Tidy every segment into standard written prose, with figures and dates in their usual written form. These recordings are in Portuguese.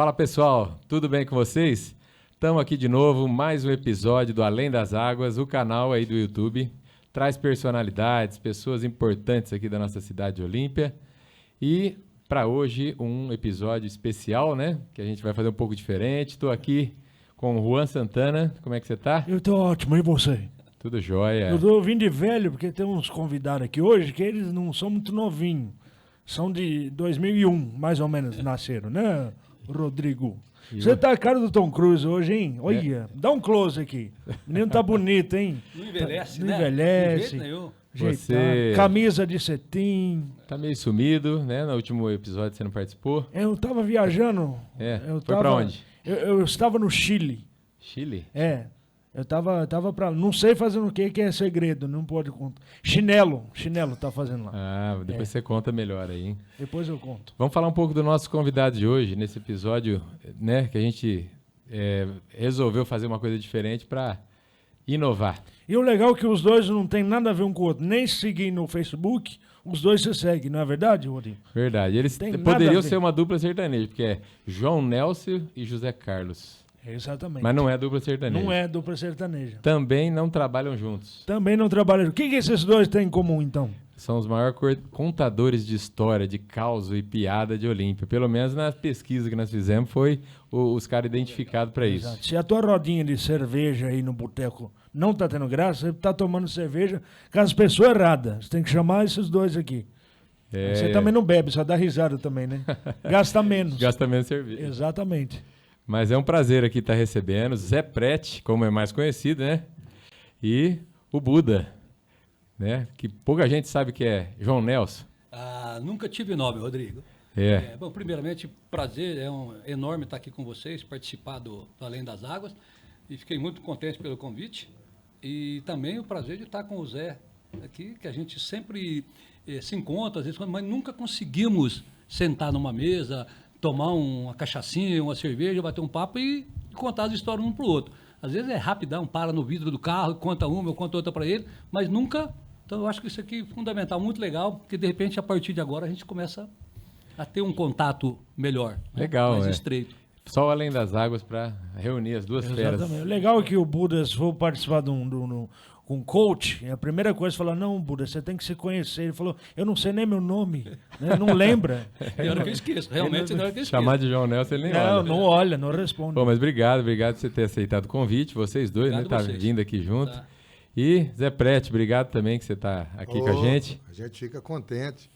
Fala pessoal, tudo bem com vocês? Estamos aqui de novo, mais um episódio do Além das Águas, o canal aí do YouTube. Traz personalidades, pessoas importantes aqui da nossa cidade de Olímpia. E para hoje um episódio especial, né? Que a gente vai fazer um pouco diferente. Estou aqui com o Juan Santana. Como é que você tá? Eu tô ótimo, e você? Tudo jóia. Eu tô vindo de velho, porque tem uns convidados aqui hoje que eles não são muito novinhos. São de 2001, mais ou menos, nasceram, né, Rodrigo? Você tá a cara do Tom Cruise hoje, hein? Olha, dá um close aqui. O menino tá bonito, hein? Não envelhece, não né? envelhece. De jeito nenhum. Você Camisa de cetim. tá meio sumido, né? No último episódio você não participou. Eu tava viajando. Foi pra onde? Eu estava no Chile. Chile? Eu tava pra... Não sei fazendo o que é segredo, não pode contar. Chinelo tá fazendo lá. Ah, depois você conta melhor aí, hein? Depois eu conto. Vamos falar um pouco do nosso convidado de hoje, nesse episódio, né? Que a gente resolveu fazer uma coisa diferente para inovar. E o legal é que os dois não tem nada a ver um com o outro. Nem seguir no Facebook, os dois se seguem, não é verdade, Rodrigo? Verdade. Eles Tem nada poderiam a ver. ser uma dupla sertaneja, porque é João Nelson e José Carlos. Exatamente. Mas não é dupla sertaneja. Não é dupla sertaneja. Também não trabalham juntos. Também não trabalham. O que esses dois têm em comum, então? São os maiores contadores de história, de caos e piada de Olímpia. Pelo menos na pesquisa que nós fizemos, foi os caras identificados para isso. Exato. Se a tua rodinha de cerveja aí no boteco não tá tendo graça, você tá tomando cerveja com as pessoas erradas. Você tem que chamar esses dois aqui. Você também não bebe, só dá risada também, né? Gasta menos. Gasta menos cerveja. Exatamente. Mas é um prazer aqui estar recebendo Zé Prete, como é mais conhecido, né? E o Buda, né? Que pouca gente sabe que é João Nelson. Ah, nunca tive nome, Rodrigo. Bom, primeiramente, prazer, é enorme estar aqui com vocês, participar do Além das Águas. E fiquei muito contente pelo convite. E também o prazer de estar com o Zé aqui, que a gente sempre se encontra, às vezes, mas nunca conseguimos sentar numa mesa, tomar uma cachaçinha, uma cerveja, bater um papo e contar as histórias um para o outro. Às vezes é rapidão, para no vidro do carro, conta uma, eu conto outra para ele, mas nunca... Então eu acho que isso aqui é fundamental, muito legal, porque de repente, a partir de agora, a gente começa a ter um contato melhor. Legal, né? Mais estreito. Só Além das Águas para reunir as duas feras. Exatamente. O legal é que o Buda, se for participar de um coach, a primeira coisa é falar, não, Buda, você tem que se conhecer. Ele falou, eu não sei nem meu nome, né? Não lembra. É hora que eu esqueço, realmente na hora que eu esqueço. Chamar de João Nelson, ele nem olha. Não olha, não responde. Bom, mas obrigado por você ter aceitado o convite, vocês dois, Obrigado né? Tá vocês. vindo aqui junto. Tá. E Zé Prete, obrigado também que você está aqui com a gente. A gente fica contente.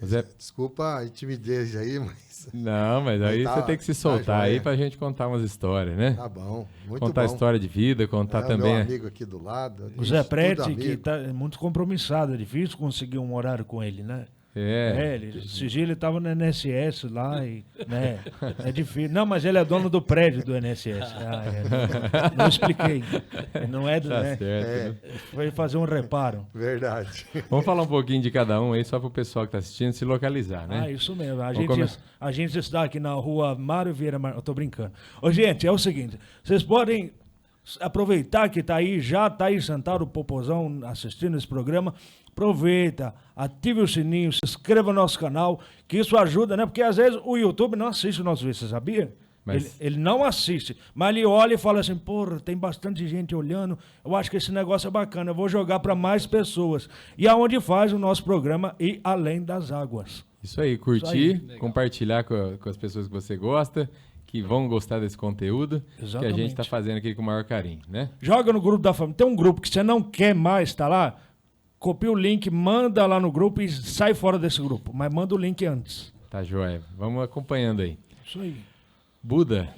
Zé... Desculpa a timidez aí, mas... Não, mas aí tá, você tem que se soltar tá aí joia. pra gente contar umas histórias, né? Tá bom, muito Contar bom. história de vida, contar também... Meu amigo aqui do lado. O Zé tudo Prete, amigo. que tá muito compromissado, é difícil conseguir um horário com ele, né? Esse dia ele estava no NSS lá e, né, é difícil. Não, mas ele é dono do prédio do NSS. Não expliquei. Ele não é do, Tá né? certo. Foi fazer um reparo. Verdade. Vamos falar um pouquinho de cada um aí, só pro pessoal que tá assistindo se localizar, né? Isso mesmo. Vamos A gente está aqui na rua Mário Vieira Eu tô brincando. Ô, gente, é o seguinte, vocês podem aproveitar que tá aí, já tá aí sentado o Popozão assistindo esse programa, aproveita, ative o sininho, se inscreva no nosso canal, que isso ajuda, né? Porque às vezes o YouTube não assiste o nosso vídeo, você sabia? Mas... Ele não assiste, mas ele olha e fala assim, porra, tem bastante gente olhando, eu acho que esse negócio é bacana, eu vou jogar para mais pessoas. E aonde faz o nosso programa E Além das Águas. Isso aí, curtir, Legal. compartilhar com as pessoas que você gosta, que vão gostar desse conteúdo, que a Exatamente. gente está fazendo aqui com o maior carinho, né? Joga no grupo da família. Tem um grupo que você não quer mais estar lá, copia o link, manda lá no grupo e sai fora desse grupo. Mas manda o link antes. Tá joia. Vamos acompanhando aí. Isso aí. Buda,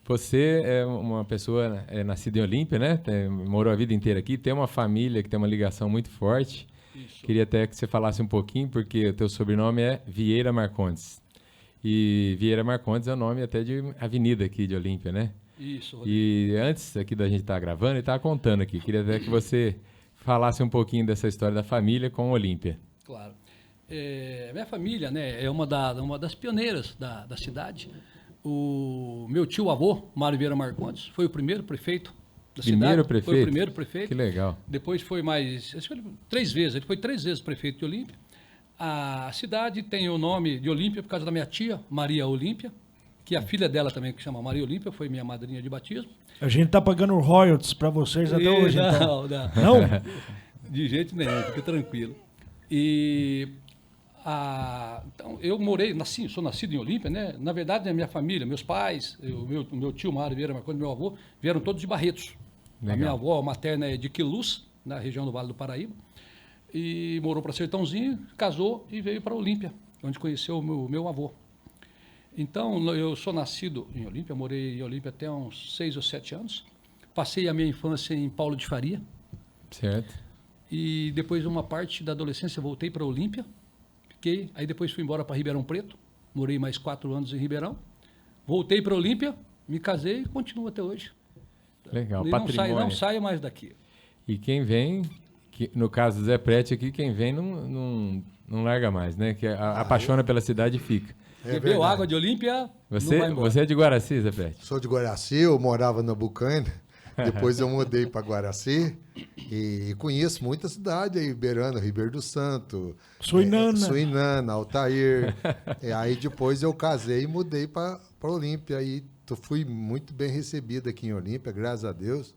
você é uma pessoa nascida em Olímpia, né? Morou a vida inteira aqui, tem uma família que tem uma ligação muito forte. Isso. Queria até que você falasse um pouquinho, porque o teu sobrenome é Vieira Marcondes. E Vieira Marcondes é o nome até de avenida aqui de Olímpia, né? Isso, Rodrigo. E antes aqui da gente estar gravando, ele estava contando aqui. Queria até que você falasse um pouquinho dessa história da família com Olímpia. Claro. Minha família, né, é uma das pioneiras da cidade. O meu tio-avô, Mário Vieira Marcondes, foi o primeiro prefeito da cidade. Prefeito? Foi o primeiro prefeito. Que legal. Depois foi mais... Ele foi 3 vezes prefeito de Olímpia. A cidade tem o nome de Olímpia por causa da minha tia, Maria Olímpia, que a filha dela também, que chama Maria Olímpia, foi minha madrinha de batismo. A gente tá pagando royalties para vocês até hoje, então. Não? Não? De jeito nenhum, fica tranquilo. E então, eu sou nascido em Olímpia, né? Na verdade, a minha família, meus pais, o meu tio Mário Vieira Marconi, meu avô, vieram todos de Barretos. Legal. A minha avó materna é de Quilus, na região do Vale do Paraíba, e morou para Sertãozinho, casou e veio para Olímpia, onde conheceu o meu avô. Então, eu sou nascido em Olímpia, morei em Olímpia até uns 6 ou 7 anos. Passei a minha infância em Paulo de Faria. Certo. E depois, uma parte da adolescência, voltei para Olímpia. Fiquei, aí depois fui embora para Ribeirão Preto. Morei mais 4 anos em Ribeirão. Voltei para Olímpia, me casei e continuo até hoje. Legal, E patrimônio. não saio mais daqui. E quem vem, no caso do Zé Prete aqui, quem vem não larga mais, né? Que apaixona pela cidade e fica. Bebeu água de Olímpia, Você é de Guaraci, Zé Prete? Sou de Guaraci, eu morava na Bucaina. Depois eu mudei para Guaraci e conheço muita cidade aí, beirando Ribeiro do Santo, Suinana, Altair. Aí depois eu casei e mudei para Olímpia. E fui muito bem recebido aqui em Olímpia, graças a Deus.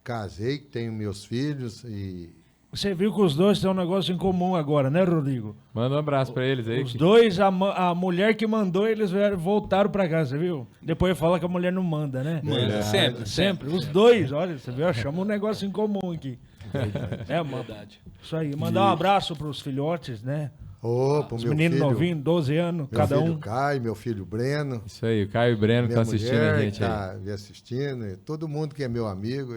Casei, tenho meus filhos e... Você viu que os dois têm um negócio em comum agora, né, Rodrigo? Manda um abraço para eles aí. Os dois, a mulher que mandou, eles voltaram para casa, você viu? Depois fala que a mulher não manda, né? Manda, sempre. Os dois, olha, você viu? Chama um negócio em comum aqui. É, verdade. Isso aí. Mandar um abraço para os filhotes, né? Os meu meninos novinhos, 12 anos, cada um. Meu filho Caio, meu filho Breno. Isso aí, o Caio e o Breno estão assistindo a gente aí. Tá me assistindo, e todo mundo que é meu amigo.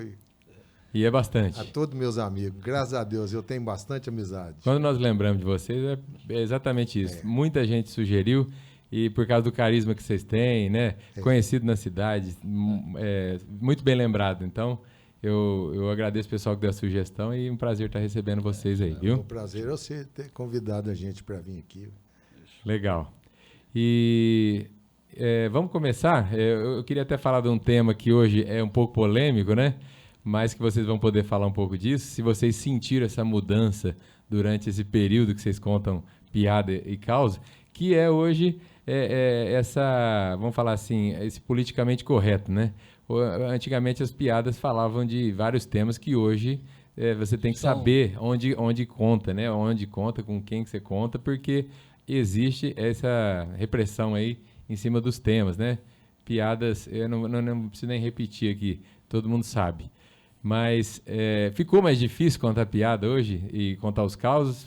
E é bastante. A todos meus amigos. Graças a Deus, eu tenho bastante amizade. Quando nós lembramos de vocês, é exatamente isso. Muita gente sugeriu, e por causa do carisma que vocês têm, né? Conhecido na cidade, muito bem lembrado. Então, eu agradeço o pessoal que deu a sugestão e um prazer estar recebendo vocês aí, viu? É um prazer você ter convidado a gente para vir aqui. Legal. E vamos começar? Eu queria até falar de um tema que hoje é um pouco polêmico, né? Mas que vocês vão poder falar um pouco disso, se vocês sentiram essa mudança durante esse período que vocês contam piada e causa, que é hoje essa, vamos falar assim, esse politicamente correto, né? Antigamente as piadas falavam de vários temas que hoje você tem que saber onde conta, né? Onde conta, com quem que você conta, porque existe essa repressão aí em cima dos temas, né? Piadas, eu não preciso nem repetir aqui, todo mundo sabe. Mas ficou mais difícil contar piada hoje e contar os causos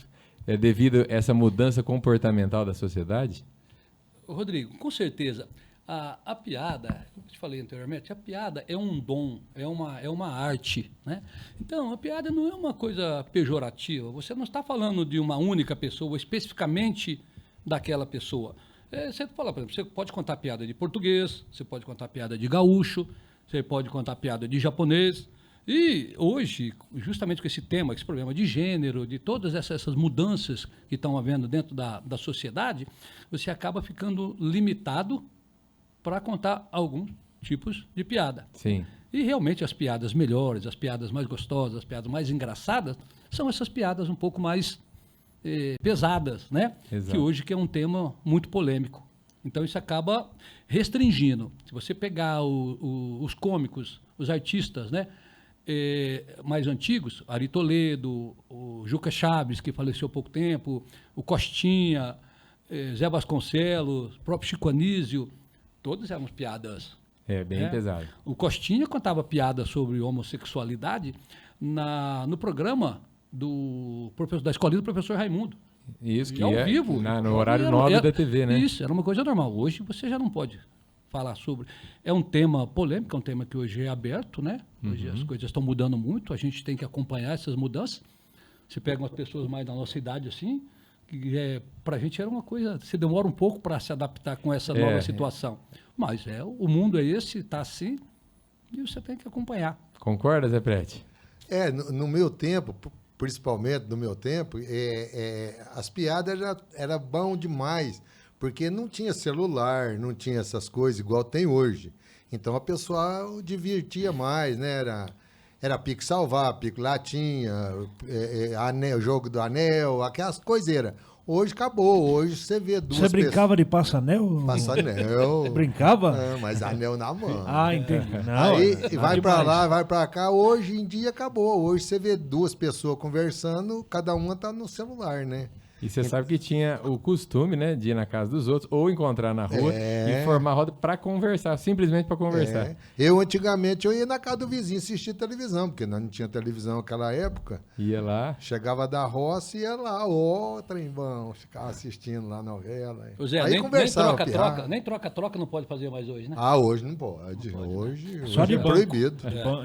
devido a essa mudança comportamental da sociedade? Rodrigo, com certeza. A piada, como eu te falei anteriormente, a piada é um dom, é uma arte, né? Então, a piada não é uma coisa pejorativa. Você não está falando de uma única pessoa, especificamente daquela pessoa. Você fala, por exemplo, você pode contar piada de português, você pode contar piada de gaúcho, você pode contar piada de japonês. E hoje, justamente com esse tema, esse problema de gênero, de todas essas mudanças que estão havendo dentro da sociedade, você acaba ficando limitado para contar alguns tipos de piada. Sim. E realmente as piadas melhores, as piadas mais gostosas, as piadas mais engraçadas, são essas piadas um pouco mais pesadas, né? Exato. Que é um tema muito polêmico. Então isso acaba restringindo. Se você pegar os cômicos, os artistas, né? Mais antigos, Ari Toledo, o Juca Chaves, que faleceu há pouco tempo, o Costinha, Zé Vasconcelos, o próprio Chico Anísio, todos eram piadas. Bem pesado. O Costinha contava piadas sobre homossexualidade no programa da escolinha do professor Raimundo. Isso, que ao vivo. No horário 9 da TV, né? Isso, era uma coisa normal. Hoje você já não pode falar sobre. É um tema polêmico, é um tema que hoje é aberto, né? Hoje as coisas estão mudando muito, a gente tem que acompanhar essas mudanças. Você pega umas pessoas mais da nossa idade assim, que para a gente era uma coisa, você demora um pouco para se adaptar com essa nova situação. Mas o mundo é esse, está assim, e você tem que acompanhar. Concorda, Zé Prete? No meu tempo, principalmente no meu tempo, as piadas era bom demais, porque não tinha celular, não tinha essas coisas igual tem hoje. Então a pessoa divertia mais, né? Era pique salvar, pique latinha, jogo do anel, aquelas coiseiras. Hoje acabou, hoje você vê duas Você brincava de passa-anel? Passa-anel. Brincava? Mas anel na mão. Ah, entendi. Não, aí vai pra lá, vai pra cá. Hoje em dia acabou. Hoje você vê duas pessoas conversando, cada uma tá no celular, né? E você sabe que tinha o costume, né, de ir na casa dos outros ou encontrar na rua e formar roda para conversar, simplesmente para conversar. Eu, antigamente, eu ia na casa do vizinho assistir televisão, porque nós não tinha televisão naquela época. Ia lá. Chegava da roça e ia lá, trembão, ficava assistindo lá a novela. Zé, aí nem conversava. Nem troca não pode fazer mais hoje, né? Ah, hoje não pode. Hoje, só de é banco. Proibido.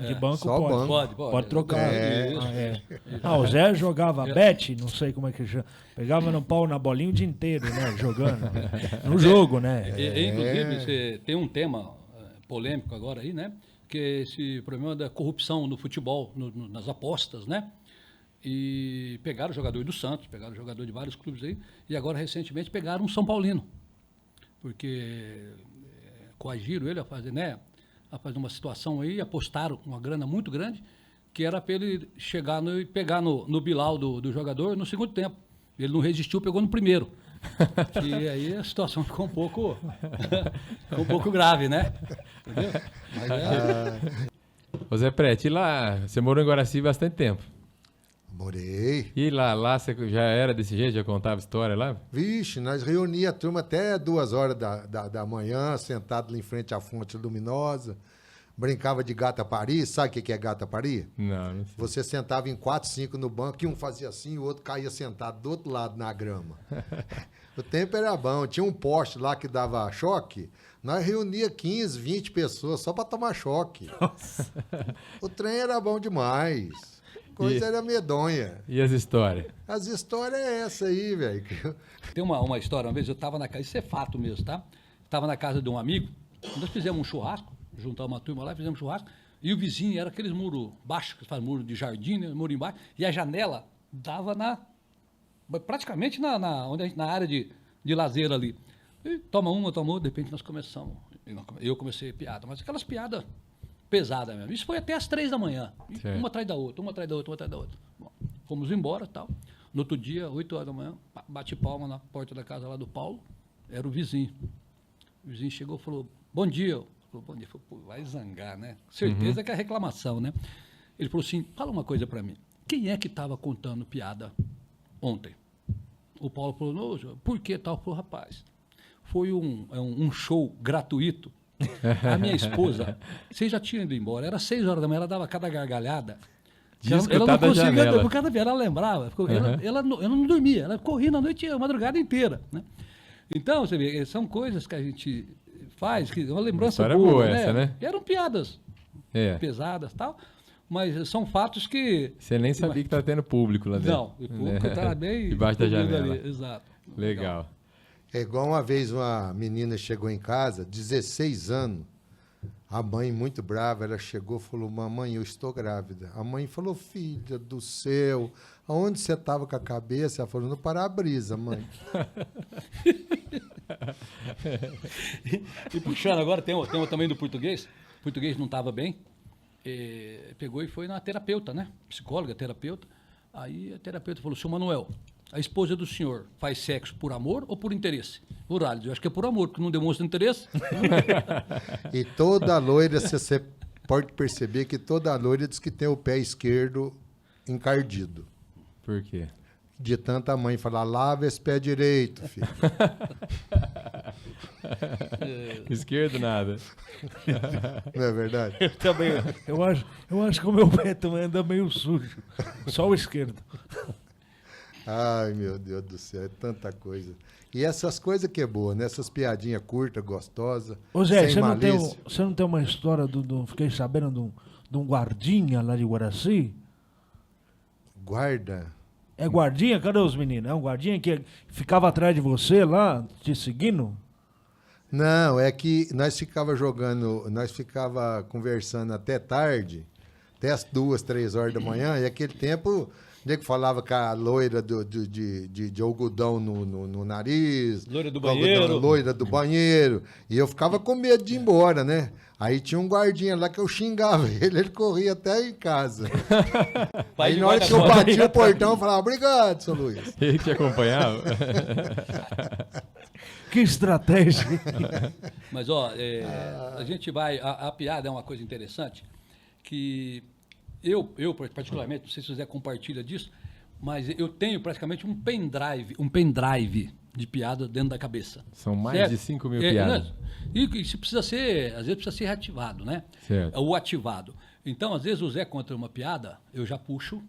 De banco só pode. Banco. Pode trocar. Isso. O Zé jogava bet, não sei como é que chama. Pegava no pau na bolinha o dia inteiro, né? Jogando. No jogo, né? Inclusive, você tem um tema polêmico agora aí, né? Que é esse problema da corrupção no futebol, nas apostas, né? E pegaram o jogador do Santos, pegaram o jogador de vários clubes aí, e agora, recentemente, pegaram um São Paulino. Porque coagiram ele a fazer, né? A fazer uma situação aí, apostaram uma grana muito grande, que era para ele chegar e pegar no Bilal do jogador no segundo tempo. Ele não resistiu, pegou no primeiro. E aí a situação ficou um pouco grave, né? Entendeu? Ô Zé Prete, e lá, você morou em Guaraci bastante tempo. Morei. E lá você já era desse jeito, já contava história lá? Vixe, nós reuníamos a turma até 2 horas da manhã, sentado ali em frente à fonte luminosa. Brincava de gata pari, sabe o que é gata pari? Não sei. Você sentava em 4, 5 no banco, e um fazia assim, o outro caía sentado do outro lado na grama. O tempo era bom, tinha um poste lá que dava choque, nós reunia 15, 20 pessoas só para tomar choque. Nossa. O trem era bom demais, coisa era medonha. E as histórias? As histórias é essa aí, velho. Tem uma história, uma vez eu estava na casa, isso é fato mesmo, tá? Estava na casa de um amigo, nós fizemos um churrasco, juntamos uma turma lá, fizemos churrasco, e o vizinho era aqueles muros baixos, que faz muro de jardim, né, muro embaixo, e a janela dava praticamente na área de lazer ali. E toma uma, de repente nós começamos, eu comecei a piada, mas aquelas piadas pesadas mesmo. Isso foi até às 3 da manhã, uma atrás da outra, uma atrás da outra, uma atrás da outra. Bom, fomos embora e tal. No outro dia, 8 horas da manhã, bate palma na porta da casa lá do Paulo, era o vizinho. O vizinho chegou e falou, bom dia. Bom dia. Falei, pô, vai zangar, né? Certeza que é reclamação, né? Ele falou assim, fala uma coisa para mim. Quem é que estava contando piada ontem? O Paulo falou, não, por que tal? Falou, rapaz, foi um show gratuito. A minha esposa, vocês já tinham ido embora, era 6 horas da manhã, ela dava cada gargalhada. Ela não conseguia, por cada piada ela lembrava. Ela não dormia, ela corria na noite, a madrugada inteira, né? Então, você vê, são coisas que a gente faz, que uma lembrança boa, né? Essa, né? Eram piadas pesadas e tal, mas são fatos que... Você nem sabia que estava tendo público lá dentro. Não, o público estava bem... Debaixo da janela. Ali. Exato. Legal. É igual uma vez uma menina chegou em casa, 16 anos, a mãe muito brava, ela chegou e falou, mamãe, eu estou grávida. A mãe falou, filha do céu, aonde você estava com a cabeça? Ela falou, no para-brisa, mãe. E puxando agora, tem uma também do português. O português não estava bem. Pegou e foi na terapeuta, né? Psicóloga, terapeuta. Aí a terapeuta falou, seu Manuel, a esposa do senhor faz sexo por amor ou por interesse? Urales, eu acho que é por amor, porque não demonstra interesse. E toda loira, você pode perceber que toda loira diz que tem o pé esquerdo encardido. Por quê? De tanta mãe falar, lava esse pé direito, filho. Esquerdo, nada. Não é verdade? Eu também. Eu acho que o meu pé também anda meio sujo. Só o esquerdo. Ai, meu Deus do céu, é tanta coisa. E essas coisas que é boa, né? Essas piadinhas curtas, gostosas. Ô Zé, você não tem uma história fiquei sabendo de um guardinha lá de Guaraci? Guarda? É guardinha? Cadê os meninos? É um guardinha que ficava atrás de você lá, te seguindo? Não, é que nós ficava conversando até tarde, até as 2, 3 horas da manhã, e aquele tempo nego falava com a loira de algodão no nariz. Loira do banheiro. Loira do banheiro. E eu ficava com medo de ir embora, né? Aí tinha um guardinha lá que eu xingava ele corria até em casa. Aí na hora que eu bati o portão, eu falava, obrigado, seu Luiz. Ele te acompanhava? Que estratégia. Mas, ó, a gente vai... A piada é uma coisa interessante, que eu particularmente, não sei se você compartilha disso, mas eu tenho praticamente um pendrive de piada dentro da cabeça. São mais de 5 mil piadas. E se precisa ser, às vezes precisa ser reativado, né? Certo. Ou ativado. Então, às vezes o Zé conta uma piada, eu já puxo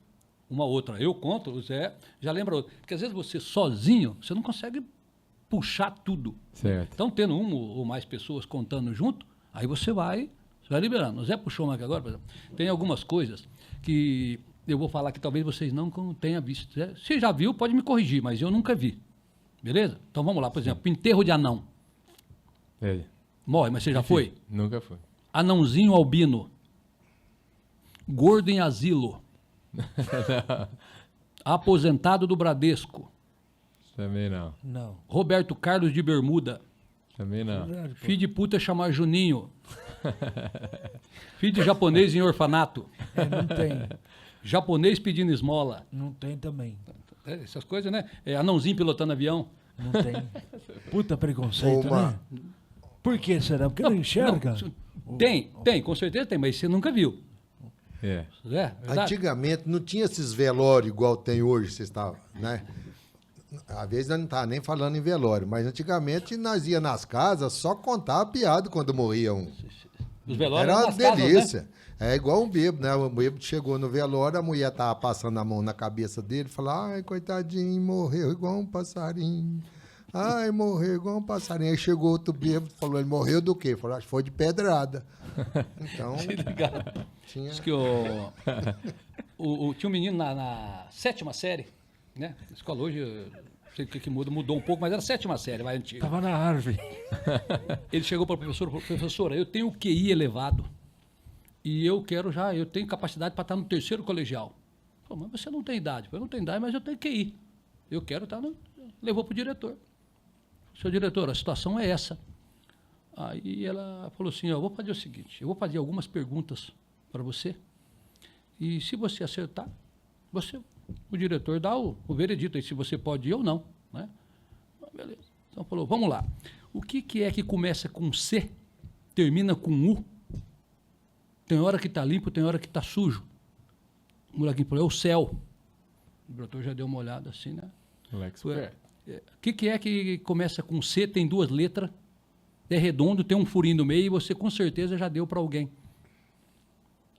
uma outra. Eu conto, o Zé já lembra outra. Porque às vezes você sozinho, você não consegue puxar tudo. Certo. Então, tendo uma ou mais pessoas contando junto, aí você vai liberando. O Zé puxou uma aqui agora, por exemplo. Tem algumas coisas que eu vou falar que talvez vocês não tenham visto. Se já viu, pode me corrigir, mas eu nunca vi. Beleza? Então vamos lá, por exemplo, enterro de anão. Morre, mas você já foi? Nunca foi. Anãozinho albino. Gordo em asilo. Aposentado do Bradesco. Também não. Não. Roberto Carlos de Bermuda. Também não. Filho de puta chamar Juninho. Filho de japonês em orfanato. Não tem. Japonês pedindo esmola. Não tem também. Essas coisas, né? Anãozinho pilotando avião. Não tem. Puta preconceito, né? Por que será? Porque não enxerga? Tem, com certeza tem, mas você nunca viu. Antigamente não tinha esses velórios igual tem hoje, vocês estavam, né? Às vezes nós não estávamos nem falando em velório, mas antigamente nós ia nas casas só contar a piada quando morria um. Os velórios era uma delícia. Casas, né? É igual um bêbado, né? O bêbado chegou no velório, a mulher tava passando a mão na cabeça dele, falou, ai, coitadinho, morreu igual um passarinho. Ai, morreu igual um passarinho. Aí chegou outro bêbado, falou, ele morreu do quê? Falou, acho que foi de pedrada. Então, tinha... Diz que tinha um menino na 7ª série, né? Na escola hoje, não sei o que mudou um pouco, mas era a 7ª série, mais antiga. Tava na árvore. Ele chegou para a professora e falou, professora, eu tenho o QI elevado. E eu tenho capacidade para estar no 3º colegial. Falei, mas você não tem idade. Eu não tenho idade, mas eu tenho QI. Eu quero estar no... Levou para o diretor. Seu diretor, a situação é essa. Aí ela falou assim, eu vou fazer o seguinte, eu vou fazer algumas perguntas para você. E se você acertar, o diretor dá o veredito aí, se você pode ir ou não. Né? Beleza. Então falou, vamos lá. O que é que começa com C, termina com U? Tem hora que está limpo, tem hora que está sujo. O molequinho falou, é o céu. O diretor já deu uma olhada assim, né? O que é que começa com C, tem 2 letras, é redondo, tem um furinho no meio e você com certeza já deu para alguém.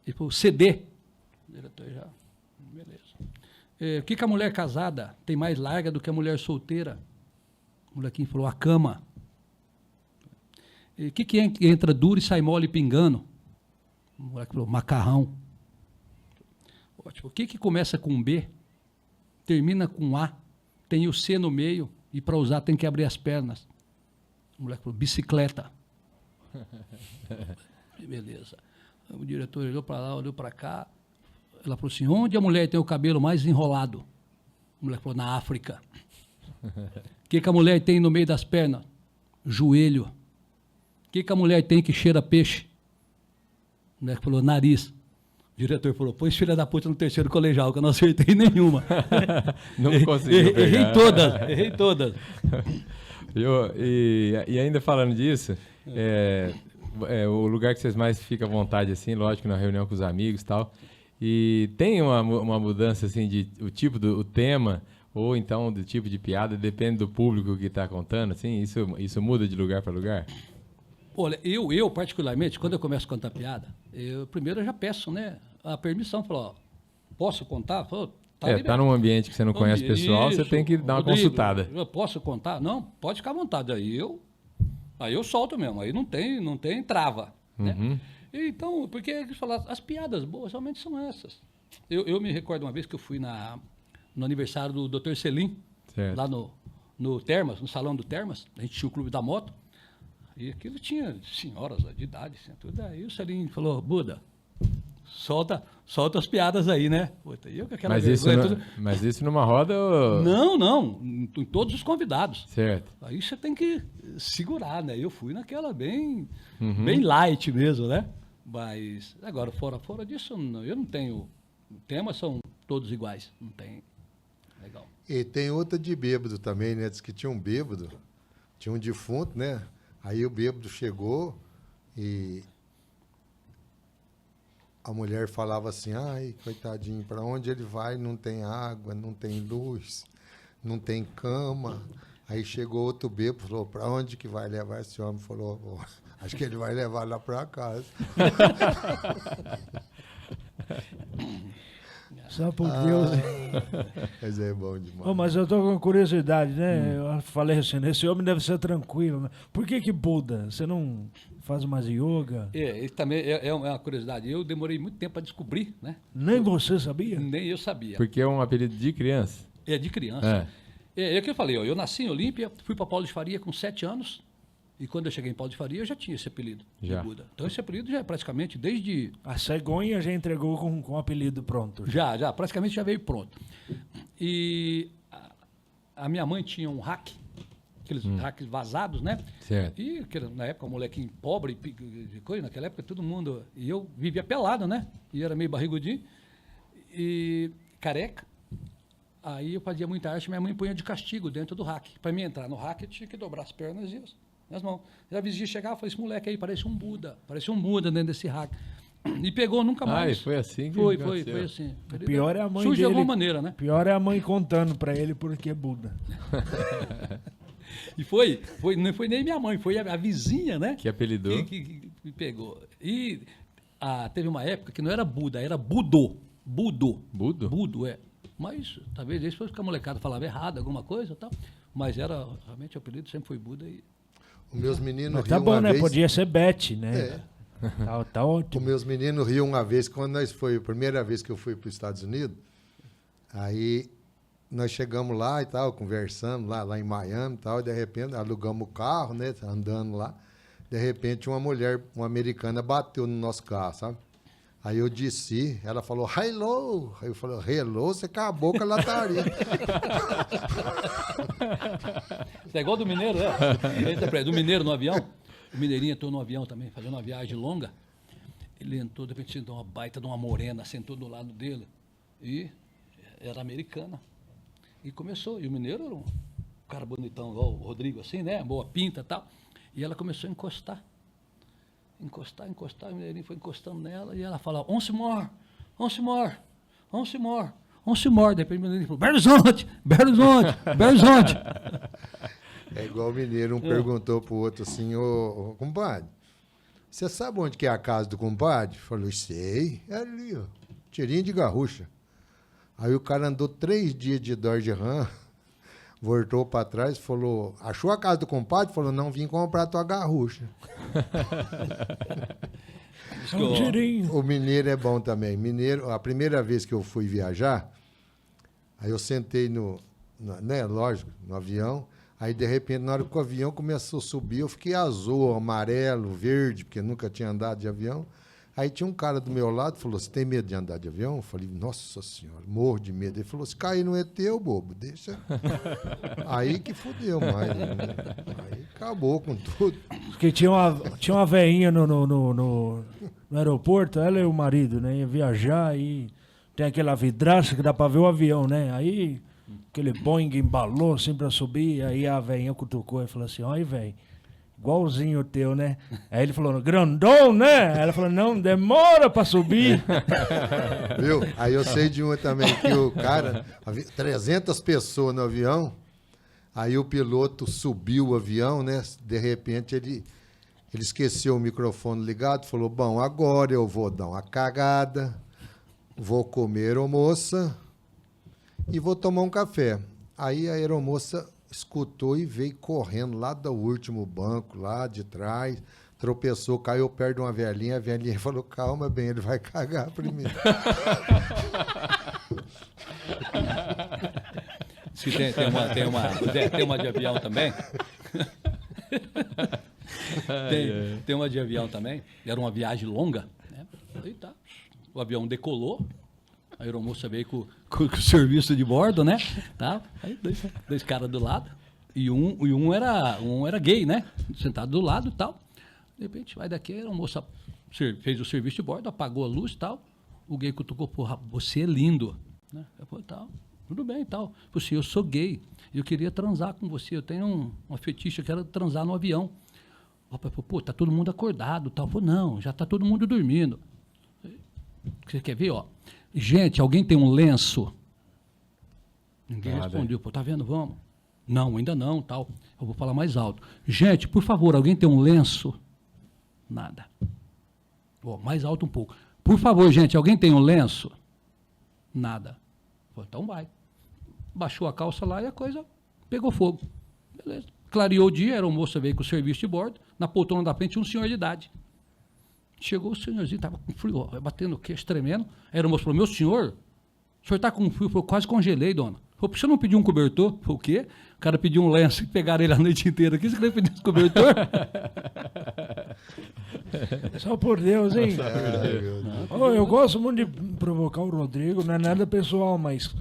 Ele falou, CD. O diretor já, beleza. O que a mulher casada tem mais larga do que a mulher solteira? O molequinho falou, a cama. O que entra duro e sai mole pingando? O moleque falou, macarrão. Ótimo. O que começa com B, termina com A, tem o C no meio e para usar tem que abrir as pernas? O moleque falou, bicicleta. Beleza. O diretor olhou para lá, olhou para cá. Ela falou assim, onde a mulher tem o cabelo mais enrolado? O moleque falou, na África. O que a mulher tem no meio das pernas? Joelho. O que a mulher tem que cheira peixe? O moleque falou, nariz. O diretor falou, põe filha da puta no 3º colegial, que eu não acertei nenhuma. Não conseguiu pegar. Errei todas. E ainda falando disso, o lugar que vocês mais ficam à vontade, assim, lógico, na reunião com os amigos e tal, e tem uma mudança, assim, o tipo o tema, ou então do tipo de piada, depende do público que está contando, assim, isso muda de lugar para lugar? Olha, eu particularmente, quando eu começo a contar piada, primeiro eu já peço, né, a permissão, falo, ó, posso contar? Falo, tá num ambiente que você não conhece o pessoal, você tem que dar uma consultada. Eu posso contar? Não, pode ficar à vontade. Aí eu solto mesmo, aí não tem trava. Né? Então, porque eles falam, as piadas boas realmente são essas. Eu me recordo uma vez que eu fui no aniversário do Dr. Selim, certo, lá no Termas, no salão do Termas, a gente tinha o Clube da Moto, e aquilo tinha senhoras de idade, assim, tudo. Aí o Selim falou, Buda, solta as piadas aí, né? Puta, eu com aquela mas isso numa roda... Ou... Não, em todos os convidados. Certo. Aí você tem que segurar, né? Eu fui naquela bem light mesmo, né? Mas agora, fora disso, eu não tenho... Temas são todos iguais, não tem... Legal. E tem outra de bêbado também, né? Diz que tinha um bêbado, tinha um defunto, né? Aí o bêbado chegou e a mulher falava assim, ai, coitadinho, para onde ele vai não tem água, não tem luz, não tem cama. Aí chegou outro bêbado e falou, para onde que vai levar esse homem? Falou, oh, acho que ele vai levar lá para casa. Só por Deus. Mas é bom demais. Oh, mas eu tô com curiosidade, né? Eu falei assim, esse homem deve ser tranquilo, né? Por que Buda? Você não faz mais yoga? Isso também é uma curiosidade. Eu demorei muito tempo para descobrir, né? Nem você sabia? Nem eu sabia. Porque é um apelido de criança. É, de criança. É o que eu falei, ó, eu nasci em Olímpia, fui para Paulo de Faria com 7 anos. E quando eu cheguei em Paulo de Faria, eu já tinha esse apelido de Buda. Então esse apelido já é praticamente desde... A cegonha já entregou com o apelido pronto. Já, praticamente já veio pronto. E a minha mãe tinha um hack, aqueles hacks vazados, né? Certo. E na época, um molequinho pobre, coisa, naquela época todo mundo... E eu vivia pelado, né? E era meio barrigudinho. E careca. Aí eu fazia muita arte, minha mãe punha de castigo dentro do hack. Para mim entrar no hack, eu tinha que dobrar as pernas e as mãos. E a vizinha chegava e falava, esse moleque aí parece um Buda dentro desse hack. E pegou nunca mais. Foi assim que foi assim. O pior é a mãe surge dele. de alguma maneira, né? Pior é a mãe contando para ele porque é Buda. E não foi nem minha mãe, foi a vizinha, né? Que apelidou. Que pegou. E teve uma época que não era Buda, era Budô. Budo? Budo, é. Mas talvez isso foi porque a molecada falava errado, alguma coisa e tal. Mas realmente o apelido sempre foi Buda. E... Os meus meninos tá bom, né? Vez... Podia ser Beth, né? É. Tá ótimo. Os meus meninos riam uma vez, quando foi a primeira vez que eu fui para os Estados Unidos, aí nós chegamos lá e tal, conversando lá em Miami e tal, e de repente alugamos o carro, né? Andando lá. De repente uma mulher, uma americana, bateu no nosso carro, sabe? Aí eu desci, ela falou, hello. Aí eu falei, hello, você acabou com a lataria. Isso é igual do mineiro, né? Do mineiro no avião. O mineirinho entrou no avião também, fazendo uma viagem longa. Ele entrou, de repente sentou uma baita de uma morena, sentou do lado dele. E era americana. E começou. E o mineiro era um cara bonitão, igual o Rodrigo, assim, né? Boa pinta e tal. E ela começou a encostar. Encostar, o mineirinho foi encostando nela e ela falava, once more. De repente o mineirinho falou, Belo Horizonte. É igual o mineiro, um perguntou pro outro assim, ô compadre, você sabe onde que é a casa do compadre? Falou, sei, é ali, ó, tirinho de garrucha. Aí o cara andou 3 dias de Dodge Ram, voltou para trás e falou, achou a casa do compadre? Falou, não, vim comprar a tua garrucha. O mineiro é bom também. Mineiro, a primeira vez que eu fui viajar, aí eu sentei né, lógico, no avião, aí de repente, na hora que o avião começou a subir, eu fiquei azul, amarelo, verde, porque nunca tinha andado de avião. Aí tinha um cara do meu lado, falou, você tem medo de andar de avião? Eu falei, nossa senhora, morro de medo. Ele falou, se cair não é teu, bobo, deixa. Aí que fodeu mais. Né? Aí acabou com tudo. Porque tinha uma veinha no aeroporto, ela e o marido, né? Ia viajar e tem aquela vidraça que dá pra ver o avião, né? Aí aquele Boeing embalou assim pra subir, aí a veinha cutucou e falou assim, olha, velho. Igualzinho o teu, né? Aí ele falou, grandão, né? Aí ela falou, não, demora pra subir. Viu? Aí eu sei de uma também, que o cara, 300 pessoas no avião, aí o piloto subiu o avião, né? De repente ele esqueceu o microfone ligado, falou, bom, agora eu vou dar uma cagada, vou comer aeromoça e vou tomar um café. Aí a aeromoça escutou e veio correndo lá do último banco, lá de trás, tropeçou, caiu perto de uma velhinha, a velhinha falou, calma, bem, ele vai cagar primeiro. Tem uma de avião também. Tem uma de avião também, era uma viagem longa, né? Aí tá, o avião decolou, a aeromoça veio com o serviço de bordo, né? Tá? Aí dois caras do lado, e um era gay, né? Sentado do lado e tal. De repente, vai daqui, a aeromoça fez o serviço de bordo, apagou a luz e tal. O gay cutucou, porra, você é lindo. Né? Eu falei, tal, tudo bem e tal. Eu falei assim, eu sou gay, eu queria transar com você, eu tenho uma fetiche, eu quero transar no avião. O rapaz falou, pô, tá todo mundo acordado tal. Eu falei, não, já tá todo mundo dormindo. Você quer ver, ó? Gente, alguém tem um lenço? Ninguém respondeu. Pô, tá vendo? Vamos. Não, ainda não, tal. Eu vou falar mais alto. Gente, por favor, alguém tem um lenço? Nada. Ó, mais alto um pouco. Por favor, gente, alguém tem um lenço? Nada. Pô, então vai. Baixou a calça lá e a coisa pegou fogo. Beleza. Clareou o dia, a aeromoça veio com o serviço de bordo. Na poltrona da frente, um senhor de idade. Chegou o senhorzinho, estava com frio, ó, batendo o queixo, tremendo. A aeromoça falou, meu senhor, o senhor está com frio? Eu falei, quase congelei, dona. Falei, por que você não pediu um cobertor? Eu falei, o quê? O cara pediu um lenço e pegaram ele a noite inteira. Aqui você queria pedir um cobertor? Só por Deus, hein? Eu gosto muito de provocar o Rodrigo, não é nada pessoal, mas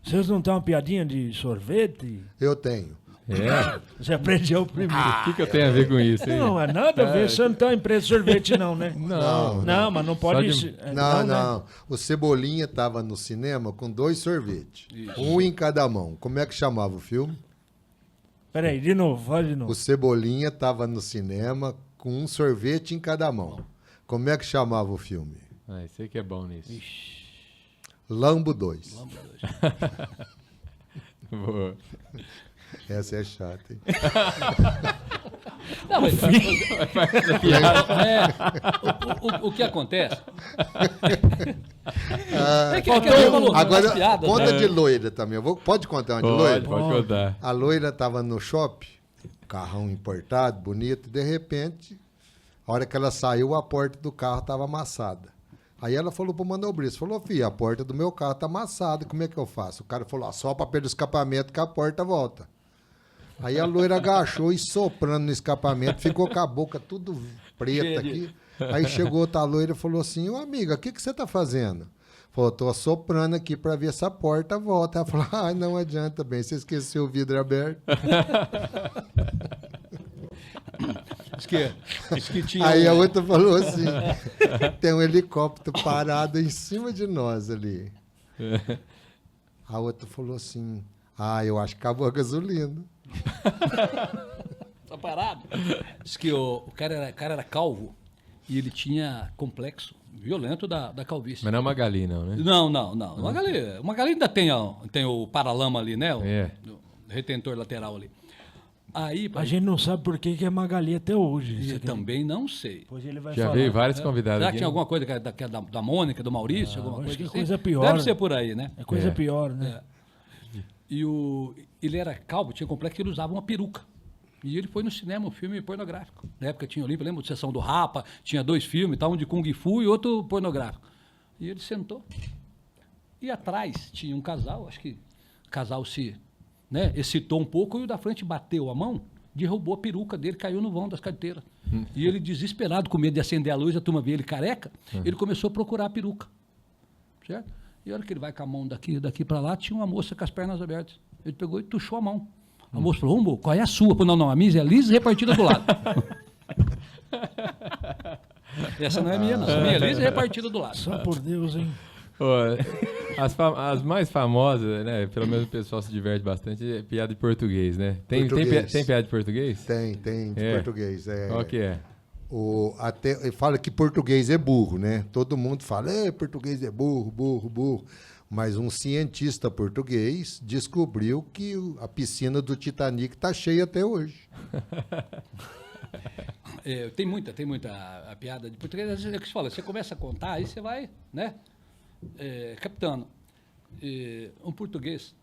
vocês não têm uma piadinha de sorvete? Eu tenho. É? Você aprendeu primeiro. O que eu tenho a ver com isso, hein? Não, é nada a ver, você não tem empresa de sorvete não, né? Não, mas não pode... Não. Né? O Cebolinha estava no cinema com 2 sorvetes. Um em cada mão. Como é que chamava o filme? Peraí, de novo, fala de novo. O Cebolinha estava no cinema com um sorvete em cada mão. Como é que chamava o filme? Sei que é bom nisso. Lambo 2. Lambo 2. Boa. Essa é chata, hein? Não, mas, o que acontece? Agora, conta de loira também. Pode contar uma de loira? Pode contar. A loira estava no shopping, carrão importado, bonito, de repente, a hora que ela saiu, a porta do carro estava amassada. Aí ela falou pro manobrista, falou, filha, a porta do meu carro tá amassada, como é que eu faço? O cara falou, sopra pelo escapamento que a porta volta. Aí a loira agachou e soprando no escapamento, ficou com a boca tudo preta aqui. Aí chegou outra loira e falou assim, ô amiga, o que você tá fazendo? Falou, tô assoprando aqui para ver se a porta volta. Ela falou, não adianta bem, você esqueceu o vidro aberto. Aí a outra falou assim, tem um helicóptero parado em cima de nós ali. A outra falou assim, eu acho que acabou a gasolina. Tá parado? Diz que o cara era calvo e ele tinha complexo violento da calvície. Mas não é uma galinha, não, né? Não. Uma galinha ainda tem o paralama ali, né? O retentor lateral ali. Aí, a gente não sabe por que é Magali até hoje. Eu também não sei. Pois ele vai Já falar. veio vários convidados. Será aqui, que tinha alguma coisa da Mônica, do Maurício? Alguma coisa que assim? coisa pior. Deve ser por aí, né? É coisa pior, né? E ele era calvo, tinha complexo que ele usava uma peruca. E ele foi no cinema, um filme pornográfico. Na época tinha Olímpia, lembra de Sessão do Rapa? Tinha 2 filmes, um de Kung Fu e outro pornográfico. E ele sentou. E atrás tinha um casal, acho que o casal se excitou um pouco e o da frente bateu a mão, derrubou a peruca dele, caiu no vão das carteiras. E ele, desesperado, com medo de acender a luz, a turma vê ele careca, ele começou a procurar a peruca. Certo? E a hora que ele vai com a mão daqui para lá, tinha uma moça com as pernas abertas. Ele pegou e tuchou a mão. A moça falou, qual é a sua? Falei, não, a minha é lisa e repartida do lado. Essa não é minha, não. A minha é lisa e repartida do lado. Só por Deus, hein? As mais famosas, né? Pelo menos o pessoal se diverte bastante, é piada de português, né? Tem piada de português? Tem de português. Qual que é? Fala que português é burro, né? Todo mundo fala, português é burro. Mas um cientista português descobriu que a piscina do Titanic está cheia até hoje. Tem muita a piada de português. É o que você fala, você começa a contar, aí você vai, né? Captando. Um português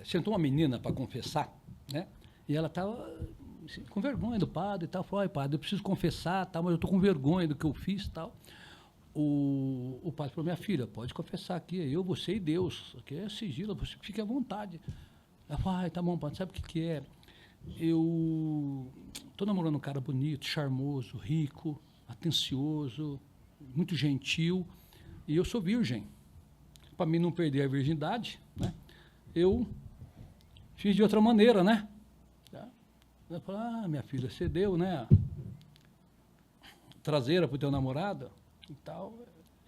sentou uma menina para confessar, né? E ela estava com vergonha do padre e tal. Falou, padre, eu preciso confessar, tal, mas eu estou com vergonha do que eu fiz e tal. O padre falou, minha filha, pode confessar aqui, eu, você e Deus, aqui é sigilo, você fique à vontade. Ela falou, tá bom, padre, sabe o que é? Eu estou namorando um cara bonito, charmoso, rico, atencioso, muito gentil, E eu sou virgem. Para mim não perder a virgindade, né? Eu fiz de outra maneira, né? Ela falou, minha filha, você deu, né? Traseira pro teu namorado e tal.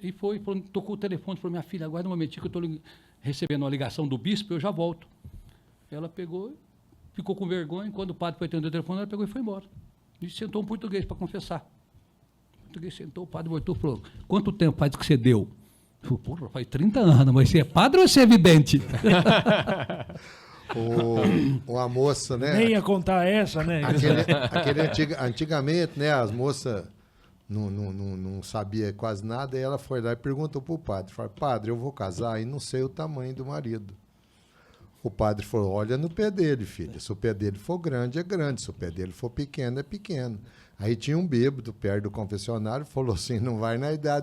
E foi, tocou o telefone e falou, minha filha, aguarda um momentinho que eu estou recebendo uma ligação do bispo, eu já volto. Ela pegou, ficou com vergonha, quando o padre foi atender o telefone, ela pegou e foi embora. E sentou um português para confessar. O português sentou, o padre voltou e falou, quanto tempo faz que você deu? Eu falei, porra, faz 30 anos, mas você é padre ou você é vidente? A moça, né? Nem ia contar essa, né? Antigamente, né, as moças não sabia quase nada, e ela foi lá e perguntou pro padre, falou, padre, eu vou casar e não sei o tamanho do marido. O padre falou, olha no pé dele, filha, se o pé dele for grande, é grande, se o pé dele for pequeno, é pequeno. Aí tinha um bêbado perto do confessionário, falou assim, não vai na ideia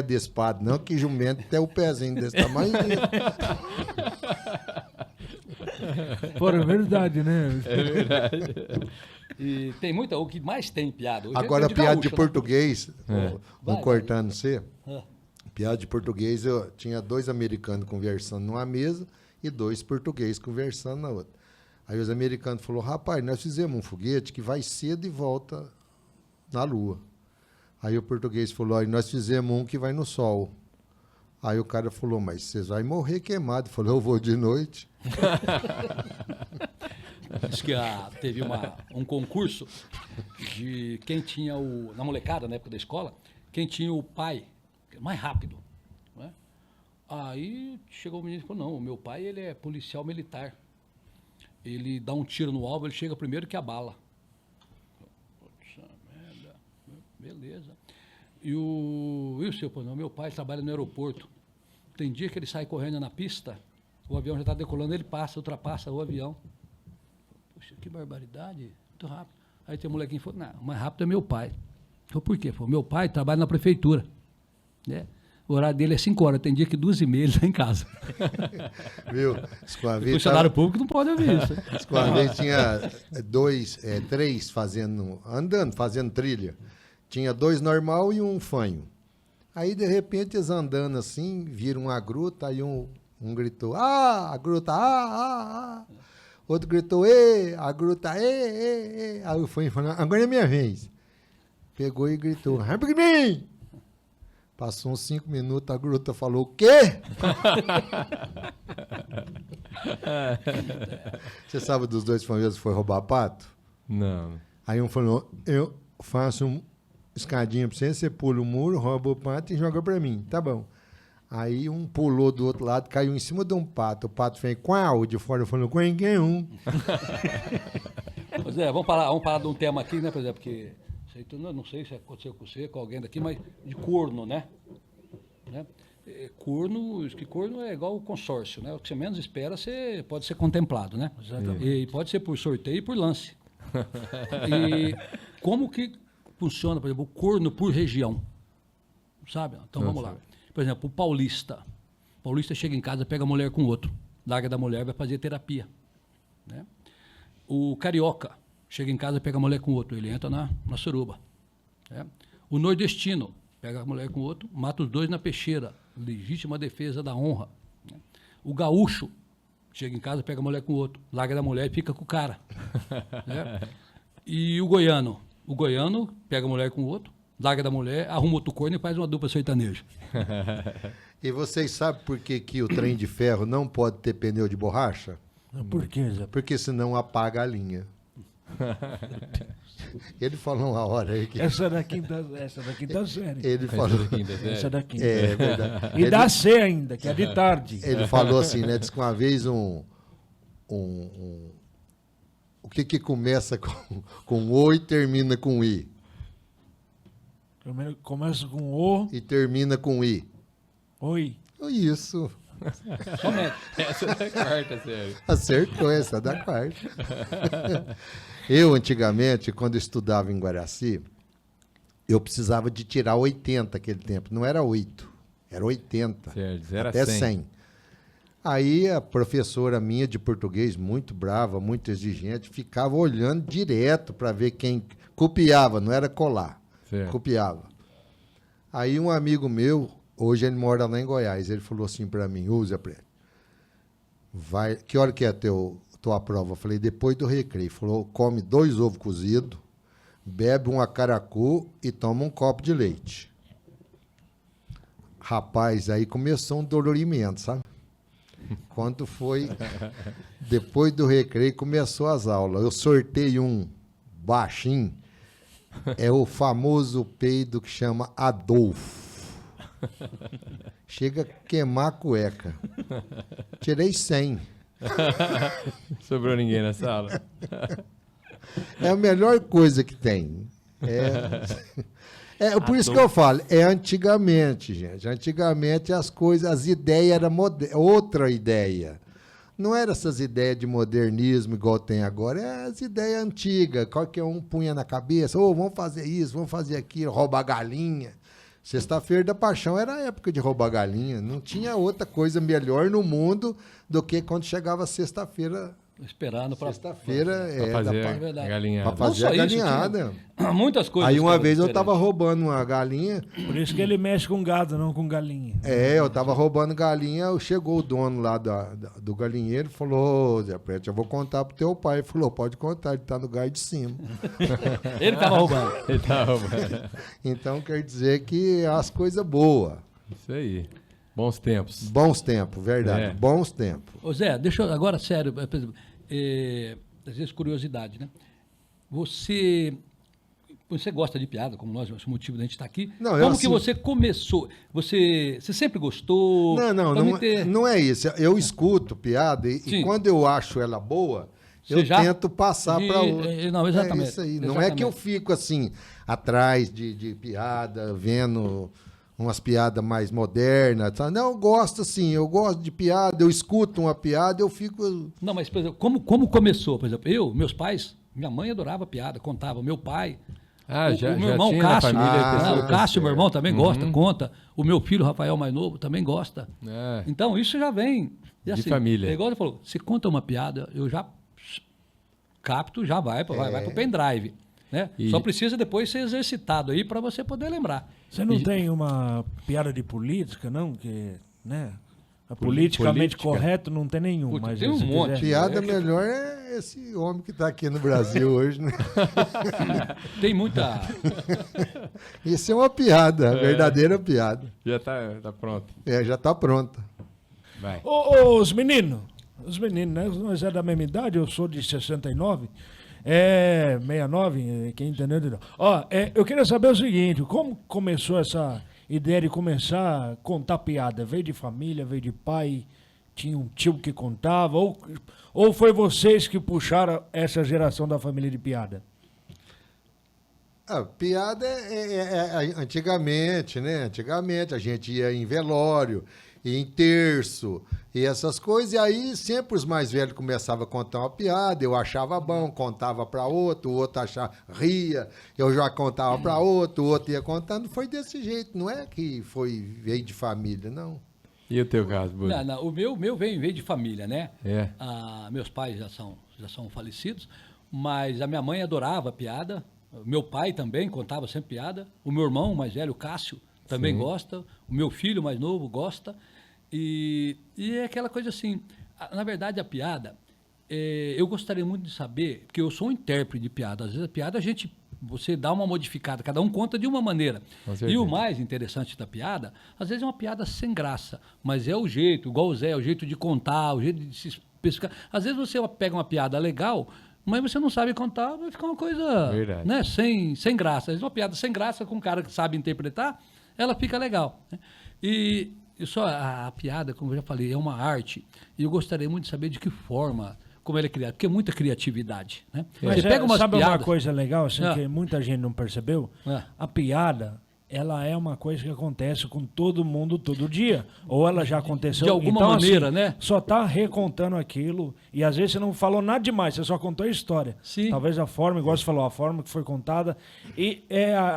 desse padre, não, que jumento tem o pezinho desse tamanho. Pô, é verdade, né? É verdade. E tem muita, o que mais tem piada. Hoje Agora, de piada gaúcho, de português, Vai, cortando você, Ah. piada de português, eu tinha 2 americanos conversando numa mesa e 2 portugueses conversando na outra. Aí os americanos falaram, rapaz, nós fizemos um foguete que vai cedo e volta na Lua. Aí o português falou, nós fizemos um que vai no Sol. Aí o cara falou, mas vocês vão morrer queimado. Falou, eu vou de noite. Diz que teve um concurso de quem tinha na molecada, na época da escola, quem tinha o pai mais rápido. Né? Aí chegou o menino e falou, não, o meu pai ele é policial militar. Ele dá um tiro no alvo, ele chega primeiro que a bala. Poxa merda, beleza. E o seu, pô, não, meu pai trabalha no aeroporto. Tem dia que ele sai correndo na pista, o avião já está decolando, ele ultrapassa o avião. Poxa, que barbaridade, muito rápido. Aí tem um molequinho que falou, não, o mais rápido é meu pai. Eu falei, por quê? Falei, meu pai trabalha na prefeitura. Né? O horário dele é 5 horas, tem dia que 2h30 ele está em casa. Viu? O funcionário público não pode ouvir isso. Uma vez tinha 3 fazendo trilha. Tinha 2 normal e um fanho. Aí, de repente, eles andando assim, viram uma gruta, aí um gritou, a gruta, Outro gritou, a gruta, Aí o fanho falou, agora é minha vez. Pegou e gritou, rapidinho. Passou uns 5 minutos, a gruta falou, o quê? Você sabe dos 2 famosos que foi roubar pato? Não. Aí um falou, eu faço escadinha pra você, você pula o muro, rouba o pato e joga pra mim. Tá bom. Aí um pulou do outro lado, caiu em cima de um pato. O pato fez, qual? De fora falou, quem um. Pois é, vamos falar de um tema aqui, né, por exemplo, porque não sei se aconteceu com você, com alguém daqui, mas de corno, né? Corno é igual o consórcio, né? O que você menos espera, você pode ser contemplado, né? Exatamente. E pode ser por sorteio e por lance. E como que funciona, por exemplo, o corno por região? Sabe? Então vamos lá. Por exemplo, o paulista. O paulista chega em casa, pega a mulher com outro, larga da mulher, vai fazer terapia. Né? O carioca chega em casa, pega a mulher com outro, ele entra na suruba. Né? O nordestino pega a mulher com outro, mata os 2 na peixeira, legítima defesa da honra. Né? O gaúcho chega em casa, pega a mulher com outro, larga da mulher e fica com o cara. Né? E o goiano pega a mulher com outro, larga da mulher, arruma outro corno e faz uma dupla sertaneja. E vocês sabem por que o trem de ferro não pode ter pneu de borracha? Por quê, Zé? Porque senão apaga a linha. Ele falou uma hora aí que... Essa da quinta série. Ele falou... Essa da quinta. É verdade. E dá C ainda, que é de tarde. Ele falou assim, né? Diz que uma vez o que começa com O e termina com I? Primeiro começa com O. E termina com I. Oi. Isso. Somente. Essa é da quarta série. Acertou essa da quarta. Eu, antigamente, quando estudava em Guaraci, eu precisava de tirar 80 naquele tempo. Não era 8, era 80. Certo, 0 a até 100. 100. Aí a professora minha de português, muito brava, muito exigente, ficava olhando direto para ver quem copiava, não era colar. Certo. Copiava. Aí um amigo meu, hoje ele mora lá em Goiás, ele falou assim para mim, Zé Preto, que hora que é tua prova? Eu falei, depois do recreio. Ele falou, come 2 ovos cozidos, bebe um acaracô e toma um copo de leite. Rapaz, aí começou um dolorimento, sabe? Quando foi, depois do recreio, começou as aulas. Eu sorteio um baixinho, é o famoso peido que chama Adolfo. Chega a queimar a cueca. Tirei 100. Sobrou ninguém na sala? É a melhor coisa que tem. Por isso que eu falo, é antigamente, gente. Antigamente as ideias eram outra ideia. Não eram essas ideias de modernismo igual tem agora, é as ideias antigas. Qualquer um punha na cabeça, vamos fazer isso, vamos fazer aquilo, roubar galinha. Sexta-feira da Paixão era a época de roubar galinha. Não tinha outra coisa melhor no mundo do que quando chegava sexta-feira. Esperando para sexta-feira fazer a galinhada. Para fazer a galinhada. Muitas coisas. Aí uma vez eu estava roubando uma galinha. Por isso que ele mexe com gado, não com galinha. Eu estava roubando galinha, chegou o dono lá do galinheiro e falou, Zé Preto, eu vou contar pro teu pai. Ele falou, pode contar, ele está no gás de cima. Ele estava roubando. Ele estava roubando. Então quer dizer que as coisas boas. Isso aí. Bons tempos. Bons tempos, verdade. Bons tempos. Ô Zé, deixa eu agora, sério, por exemplo, às vezes curiosidade, né? Você gosta de piada, como nós, esse motivo da gente estar aqui. Não, como que você começou? Você sempre gostou? Não é isso. Eu escuto piada e quando eu acho ela boa, tento passar para outra. Não, exatamente. É isso aí. Não é que eu fico assim, atrás de piada, vendo umas piadas mais modernas. Tá? Não, eu gosto assim, eu gosto de piada, eu escuto uma piada, eu fico... Não, mas, por exemplo, como começou? Por exemplo, meus pais, minha mãe adorava piada, contava, meu pai... o meu irmão Cássio, o Cássio, meu irmão, também gosta, conta. O meu filho, Rafael, mais novo, também gosta. Então, isso já vem... De assim, família. É igual você falou, você conta uma piada, eu já capto, já vai pro pendrive. Né? Só precisa depois ser exercitado aí para você poder lembrar. Você não tem uma piada de política, não? Que, né? Politicamente correto não tem nenhum. Mas tem um monte. A piada melhor é esse homem que está aqui no Brasil hoje. Né? Tem muita... Isso é uma piada, verdadeira piada. Já tá pronto. Já está pronta. Vai. Os meninos, né? Nós é da mesma idade, eu sou de 69. 69, quem entendeu? Eu queria saber o seguinte, como começou essa ideia de começar a contar piada? Veio de família, veio de pai, tinha um tio que contava, ou foi vocês que puxaram essa geração da família de piada? Piada antigamente, né? Antigamente a gente ia em velório, em terço e essas coisas, e aí sempre os mais velhos começavam a contar uma piada, eu achava bom, contava para outro, o outro achava, ria, eu já contava para outro, o outro ia contando, foi desse jeito, não é que veio de família, não. E o teu caso, Budi? Não, o meu veio de família, né? Meus pais já são falecidos, mas a minha mãe adorava piada, meu pai também contava sempre piada, o meu irmão mais velho, o Cássio, também gosta, o meu filho mais novo gosta. E é aquela coisa assim, na verdade a piada, eu gostaria muito de saber, porque eu sou um intérprete de piada, às vezes a piada você dá uma modificada, cada um conta de uma maneira. E o mais interessante da piada, às vezes é uma piada sem graça, mas é o jeito, igual o Zé, é o jeito de contar, o jeito de se especificar. Às vezes você pega uma piada legal, mas você não sabe contar, vai ficar uma coisa, né, sem graça. Às vezes uma piada sem graça com um cara que sabe interpretar, ela fica legal. Né? E só a piada, como eu já falei, é uma arte. E eu gostaria muito de saber de que forma, como ela é criada, porque é muita criatividade. Né? Mas você pega umas sabe piadas... uma coisa legal, assim, que muita gente não percebeu? A piada, ela é uma coisa que acontece com todo mundo todo dia. Ou ela já aconteceu... De alguma maneira, assim, né? Só está recontando aquilo. E às vezes você não falou nada demais, você só contou a história. Sim. Talvez a forma, igual você falou, a forma que foi contada. E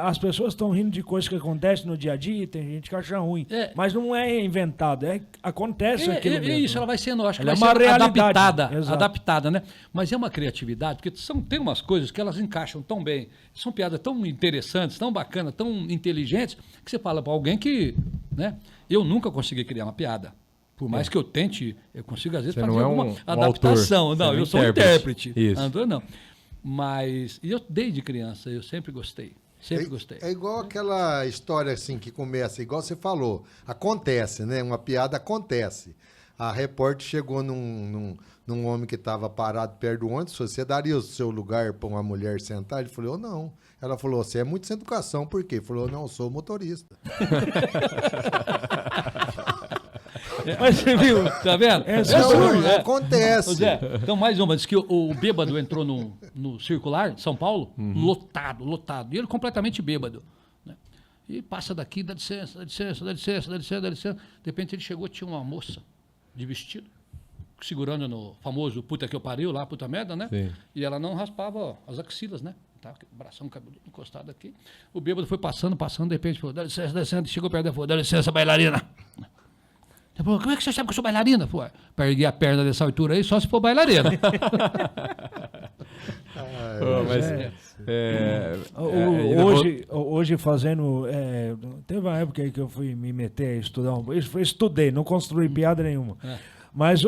as pessoas estão rindo de coisas que acontecem no dia a dia, tem gente que acha ruim. Mas não é inventado, acontece aquilo mesmo. Isso, ela vai sendo, acho que ela vai é uma sendo realidade. adaptada, né? Mas é uma criatividade, porque tem umas coisas que elas encaixam tão bem. São piadas tão interessantes, tão bacanas, tão inteligentes, inteligentes, que você fala para alguém que, né? Eu nunca consegui criar uma piada. Por mais que eu tente, eu consigo às vezes você fazer não é alguma um adaptação. Autor, não, eu sou intérprete. Isso. Andor não. Mas eu desde criança eu sempre gostei. Sempre gostei. É igual aquela história assim que começa, igual você falou, acontece, né? Uma piada acontece. A repórter chegou num homem que estava parado perto do ônibus, você daria o seu lugar para uma mulher sentar? Ele falou, não. Ela falou, você é muito sem educação, por quê? Ele falou, não, eu sou motorista. Mas você viu, tá vendo? Acontece. Zé, então, mais uma, diz que o bêbado entrou no circular de São Paulo, lotado. E ele completamente bêbado. Né? E passa daqui, dá licença. De repente ele chegou, tinha uma moça de vestido, segurando no famoso puta que eu pariu lá, puta merda, né? Sim. E ela não raspava as axilas, né? Tava com o bração, cabelo encostado aqui. O bêbado foi passando, de repente falou, dá licença, chegou perto dela, falou, dá licença, bailarina. Falou, como é que você sabe que eu sou bailarina? Pô, para erguer a perna dessa altura aí, só se for bailarina. Hoje fazendo... teve uma época aí que eu fui me meter a estudar. Estudei, não construí piada nenhuma. Mas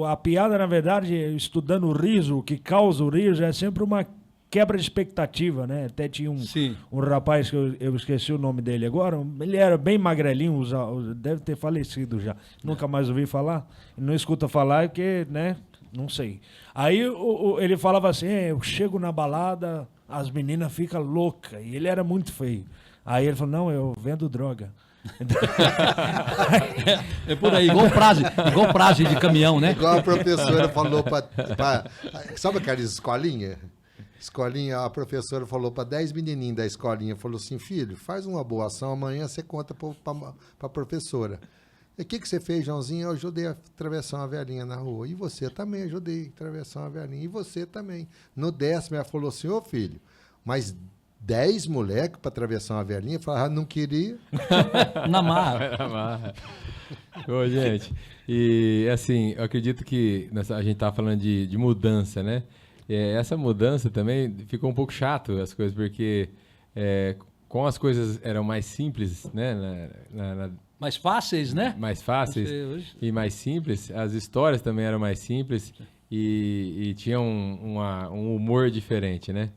a piada, na verdade, estudando o riso, o que causa o riso é sempre uma quebra de expectativa, né? Até tinha um rapaz que eu esqueci o nome dele agora, ele era bem magrelinho, deve ter falecido já. Nunca mais ouvi falar, não escuta falar porque, né? Não sei. Aí ele falava assim, eu chego na balada, as meninas ficam loucas, e ele era muito feio. Aí ele falou, não, eu vendo droga. É por aí, igual frase de caminhão, né? Igual a professora falou sabe aquelas escolinhas? A professora falou para 10 menininhos da escolinha, falou assim, filho, faz uma boa ação, amanhã você conta para a professora. E o que você fez, Joãozinho? Eu ajudei a atravessar uma velhinha na rua. E você também, ajudei a atravessar uma velhinha. E você também. No 10º, ela falou assim, ô filho, mas 10 moleques para atravessar uma velhinha? Eu falei, não queria. Na marra. Ô, gente, e assim, eu acredito que a gente estava falando de mudança, né? Essa mudança também ficou um pouco chato, as coisas, porque com as coisas eram mais simples, né? Mais fáceis, né? Mais fáceis e mais simples. As histórias também eram mais simples e tinham um humor diferente, né?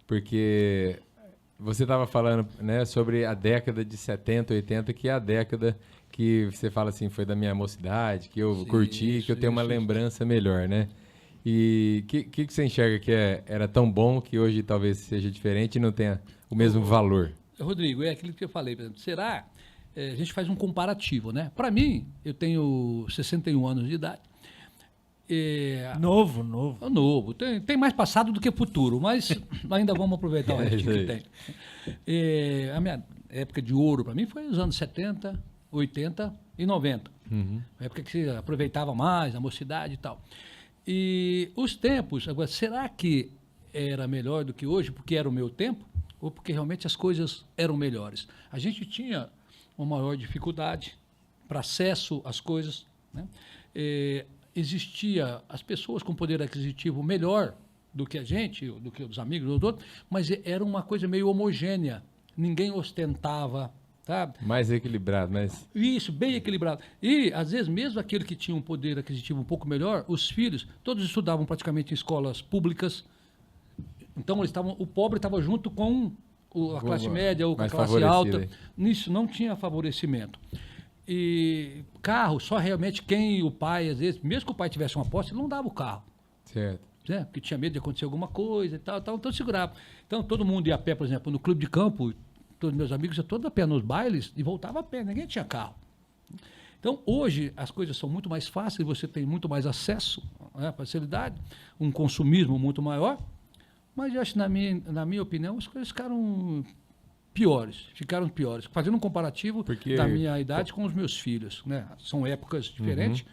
Porque você estava falando, né, sobre a década de 70, 80, que é a década que você fala assim, foi da minha mocidade, que eu curti, que eu tenho uma lembrança melhor, né? E o que você enxerga que era tão bom que hoje talvez seja diferente e não tenha o mesmo valor? Rodrigo, é aquilo que eu falei, por exemplo, será... a gente faz um comparativo, né? Para mim, eu tenho 61 anos de idade. Novo. Novo. Tem mais passado do que futuro, mas ainda vamos aproveitar o resto que tem. A minha época de ouro, para mim, foi os anos 70, 80 e 90. A época que se aproveitava mais, a mocidade e tal. E os tempos, agora, será que era melhor do que hoje, porque era o meu tempo? Ou porque realmente as coisas eram melhores? A gente tinha uma maior dificuldade para acesso às coisas, né? Existia as pessoas com poder aquisitivo melhor do que a gente, do que os amigos, do outro, mas era uma coisa meio homogênea. Ninguém ostentava, sabe? Mais equilibrado, mas... Isso, bem equilibrado. E, às vezes, mesmo aquele que tinha um poder aquisitivo um pouco melhor, os filhos, todos estudavam praticamente em escolas públicas. Então, o pobre estava junto com a classe média ou com a classe alta. Nisso não tinha favorecimento. E carro, só realmente o pai, às vezes, mesmo que o pai tivesse uma aposta, ele não dava o carro. Certo. Né? Porque tinha medo de acontecer alguma coisa e tal, então segurava. Então, todo mundo ia a pé, por exemplo, no clube de campo, todos meus amigos iam todos a pé nos bailes e voltava a pé, ninguém tinha carro. Então, hoje, as coisas são muito mais fáceis, você tem muito mais acesso, né, facilidade, um consumismo muito maior, mas eu acho, na minha opinião, as coisas ficaram piores, fazendo um comparativo da minha idade com os meus filhos, né? São épocas diferentes,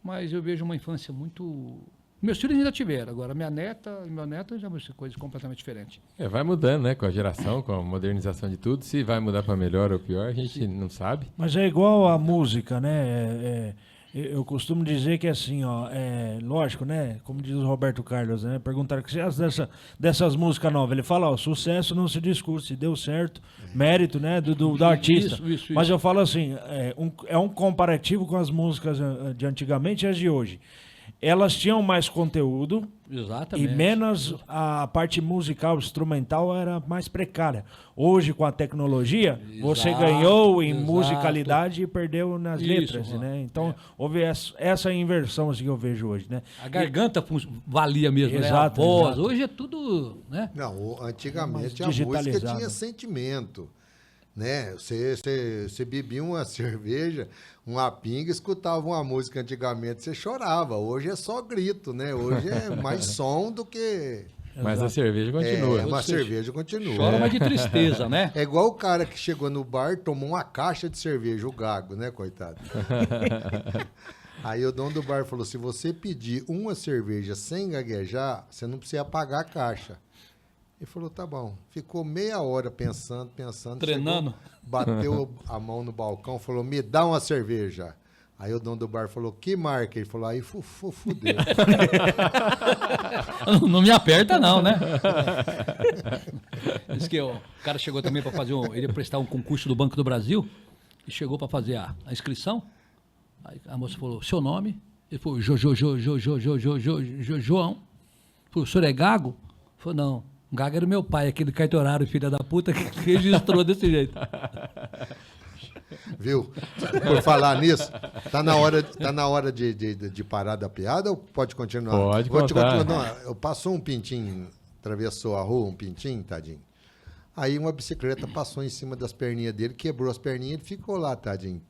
mas eu vejo uma infância muito... Meus filhos ainda tiveram, agora minha neta e meu neto já vão ser coisas completamente diferentes. Vai mudando, né? Com a geração, com a modernização de tudo. Se vai mudar para melhor ou pior, a gente não sabe. Mas é igual a música, né? Eu costumo dizer que assim, ó, lógico, né? Como diz o Roberto Carlos, né? Perguntaram o que você acha dessas músicas novas. Ele fala, ó, sucesso não se discute, se deu certo, mérito, né? Do artista. Isso. Mas eu falo assim, é um comparativo com as músicas de antigamente e as de hoje. Elas tinham mais conteúdo. Exatamente. E menos a parte musical, instrumental era mais precária. Hoje, com a tecnologia, você ganhou em musicalidade e perdeu nas letras, né? Então, houve essa inversão assim, que eu vejo hoje, né? A garganta valia mesmo, exato, né? A voz. Exato. Hoje é tudo, né? Não, antigamente a música tinha sentimento. Né? Você bebia uma cerveja, uma pinga, escutava uma música antigamente, você chorava. Hoje é só grito, né? Hoje é mais som do que... Mas a cerveja continua. A cerveja continua. Chora, mas de tristeza, né? É igual o cara que chegou no bar, tomou uma caixa de cerveja, o gago, né, coitado? Aí o dono do bar falou, se você pedir uma cerveja sem gaguejar, você não precisa pagar a caixa. Ele falou, tá bom. Ficou meia hora pensando. Treinando. Chegou, bateu a mão no balcão, falou, me dá uma cerveja. Aí o dono do bar falou, que marca? Ele falou, aí fudeu. Não me aperta não, né? Diz que o cara chegou também para fazer ele ia prestar um concurso do Banco do Brasil e chegou para fazer a inscrição. Aí a moça falou, seu nome? Ele falou, João. Falou, o senhor é gago? Ele falou, não. Gago era meu pai, aquele cartorário, filha da puta, que registrou desse jeito. Viu? Por falar nisso, tá na hora de parar da piada ou pode continuar? Pode continuar. Passou um pintinho, atravessou a rua, um pintinho, tadinho. Aí uma bicicleta passou em cima das perninhas dele, quebrou as perninhas, ele ficou lá, tadinho,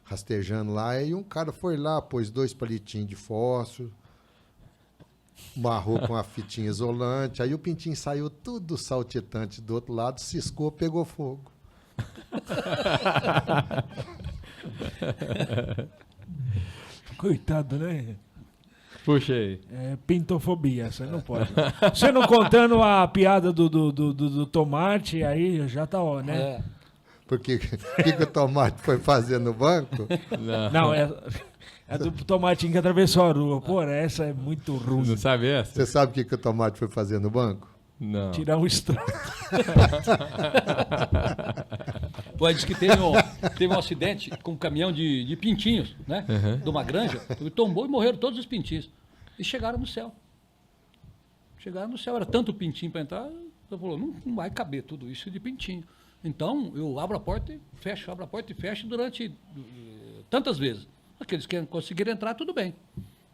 rastejando lá. E um cara foi lá, pôs 2 palitinhos de fósforo, marrou com uma fitinha isolante, aí o pintinho saiu tudo saltitante do outro lado, ciscou, pegou fogo. Coitado, né? Puxa aí. É pintofobia, você não pode. Você não contando a piada do tomate, aí já tá ó, né? Porque o que o tomate foi fazer no banco? Não, é do tomatinho que atravessou a rua. Pô, essa é muito ruim. Não sabe essa? Você sabe o que o tomate foi fazer no banco? Não. Tirar um extrato. Pô, diz que teve um acidente com um caminhão de pintinhos, né? De uma granja. Ele tombou e morreram todos os pintinhos. E chegaram no céu. Era tanto pintinho para entrar. Ele falou, não vai caber tudo isso de pintinho. Então, eu abro a porta e fecho durante tantas vezes. Aqueles que conseguiram entrar, tudo bem.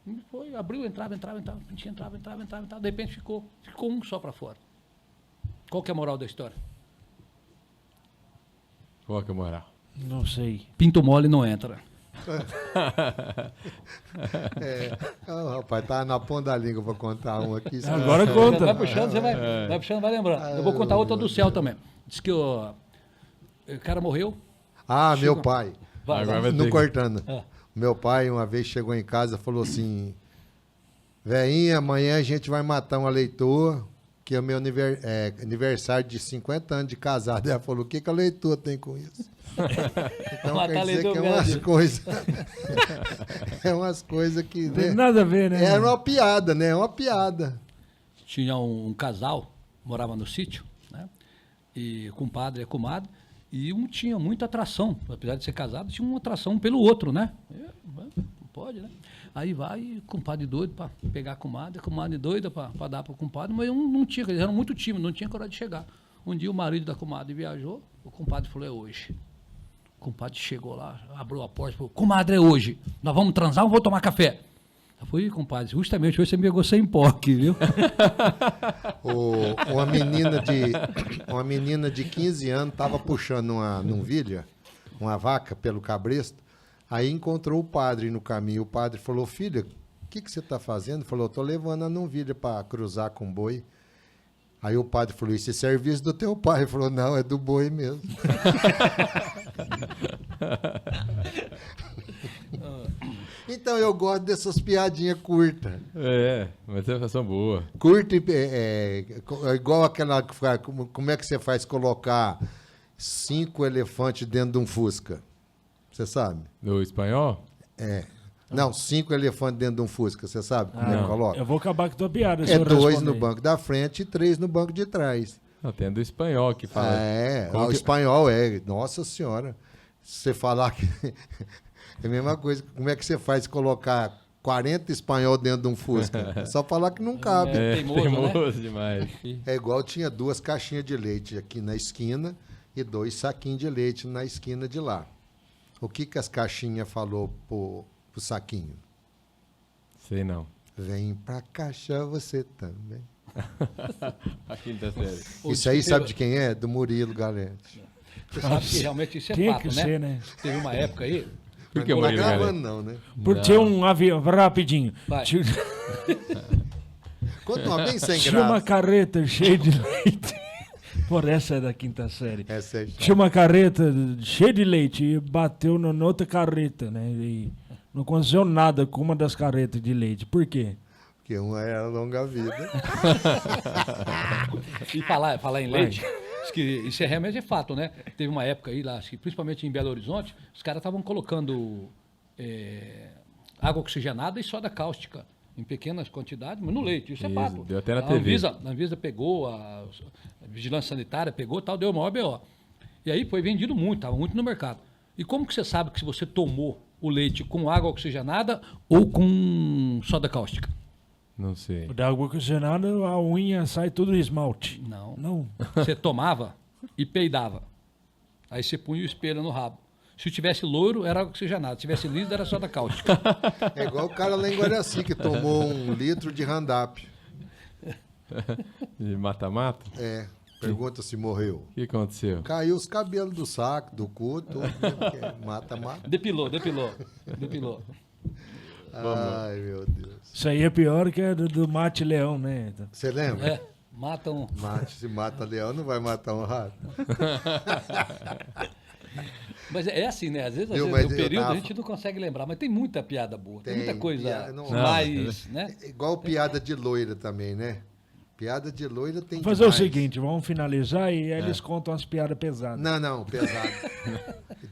E foi, abriu, entrava, o pintinho entrava. De repente ficou um só para fora. Qual que é a moral da história? Qual que é a moral? Não sei. Pinto mole não entra. Rapaz, tá na ponta da língua pra contar um aqui. Agora conta. Vai puxando, vai puxando, vai lembrando. Eu vou contar outra do céu também. Diz que o cara morreu. Meu pai. Não cortando. É. Meu pai uma vez chegou em casa e falou assim, veinha, amanhã a gente vai matar um eleitor, que é o meu aniversário de 50 anos de casado. Ela falou, o que a eleitor tem com isso? Então quer dizer que é umas coisas que... Não tem nada a ver, né? Era uma piada, né? É uma piada. Tinha um casal, morava no sítio, né? E compadre e comadre, e um tinha muita atração, apesar de ser casado, tinha uma atração pelo outro, né? Não pode, né? Aí vai, compadre doido para pegar a comadre doida para dar para o compadre, mas um não tinha, eles eram muito tímidos, não tinha coragem de chegar. Um dia o marido da comadre viajou, o compadre falou, é hoje. O compadre chegou lá, abriu a porta e falou, comadre, é hoje, nós vamos transar ou vou tomar café? Eu falei, compadre, justamente hoje você me pegou sem POC, viu? Uma menina de 15 anos estava puxando uma novilha, uma vaca pelo cabresto, aí encontrou o padre no caminho. O padre falou, filha, o que você está fazendo? Falou, estou levando a novilha para cruzar com o boi. Aí o padre falou, isso é serviço do teu pai. Ele falou, não, é do boi mesmo. Então eu gosto dessas piadinhas curtas. Mas são boas. Curta igual aquela que faz, como é que você faz colocar 5 elefantes dentro de um Fusca? Você sabe? No espanhol? Não, 5 elefantes dentro de um Fusca, você sabe como é que coloca? Eu vou acabar com a tua piada. É 2 no banco da frente e 3 no banco de trás. Não, tem do espanhol que fala. O espanhol nossa senhora. Se você falar que é a mesma coisa, como é que você faz colocar 40 espanhol dentro de um Fusca? É só falar que não cabe. Teimoso, né? Demais. É igual tinha 2 caixinhas de leite aqui na esquina e 2 saquinhos de leite na esquina de lá. O que as caixinhas falou pro saquinho? Sei não. Vem pra caixa você também. A quinta série. Isso aí sabe de quem é? Do Murilo Galete. Você sabe que realmente isso é Tinha fato, que ser, né? Teve uma época aí... Por que não tá Murilo gravando Galete? não, né? Por ter um avião, rapidinho. Vai. Conta uma bem sem Tinha uma graça. carreta cheia de leite. Por essa é da quinta série. Essa é Tinha uma carreta cheia de leite e bateu na outra carreta, né? E não aconteceu nada com uma das carretas de leite. Por quê? Porque uma era longa vida. E falar em leite, acho que isso realmente é fato, né? Teve uma época aí lá, acho que principalmente em Belo Horizonte, os caras estavam colocando água oxigenada e soda cáustica em pequenas quantidades, mas no leite, isso é fato. Deu até na a TV. Anvisa pegou, a Vigilância Sanitária pegou, tal, deu o maior BO. E aí foi vendido muito, estava muito no mercado. E como que você sabe que se você tomou o leite com água oxigenada ou com soda cáustica? Não sei. Da água oxigenada, a unha sai tudo esmalte. Não. Não. Você tomava e peidava. Aí você punha o espelho no rabo. Se tivesse loiro, era oxigenado. Se tivesse liso, era soda cáustica. É igual o cara lá em Guaraci que tomou 1 litro de Randap. De mata-mata? Pergunta se morreu. O que aconteceu? Caiu os cabelos do saco, do cu, tudo. Mata. Depilou. Ai, meu Deus. Isso aí é pior que a do mate leão, né? Você lembra? Matam. Se mata leão, não vai matar um rato. Mas é assim, né? Às vezes Eu no período a gente não consegue lembrar, mas tem muita piada boa, tem muita coisa piada, não- mais, né? É igual piada de loira também, né? Piada de loira tem Vamos fazer o demais. seguinte, vamos finalizar e aí eles contam as piadas pesadas. Não, pesado.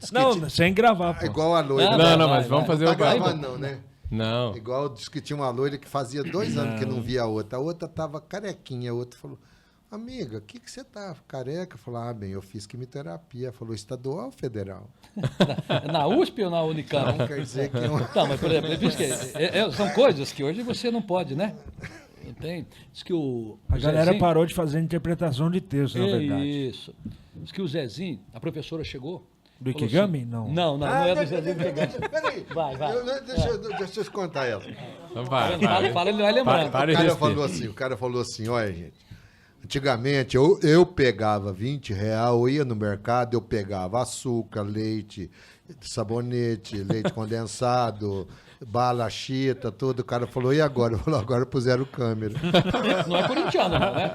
Diz que Não, sem gravar, pô. é igual a loira. Não, vai, mas vamos vai. fazer Não o tá baile. gravando não, né? Não. Igual diz que tinha uma loira que fazia 2 anos que não via a outra. A outra tava carequinha. A outra falou, amiga, o que você tá careca? Eu falei, bem, eu fiz quimioterapia. Ela falou, estadual ou federal? Na USP ou na Unicamp? Não quer dizer que... Não, mas por exemplo, são coisas que hoje você não pode, né? Não tem. Diz que A galera parou de fazer interpretação de texto, na verdade. Isso. Diz que o Zezinho, a professora chegou. Do falou Ikigami? assim, Não. Não é do Zezinho do Ikigami. Peraí. Vai. Deixa eu te contar ela. Então vai. Fala, ele vai lembrando. Para O e cara respeita. falou assim, olha, gente, antigamente eu pegava R$20, eu ia no mercado, eu pegava açúcar, leite, sabonete, leite condensado, bala, chita, tudo. O cara falou, e agora? Eu falei, agora puseram câmera. Não é corintiano, não, né?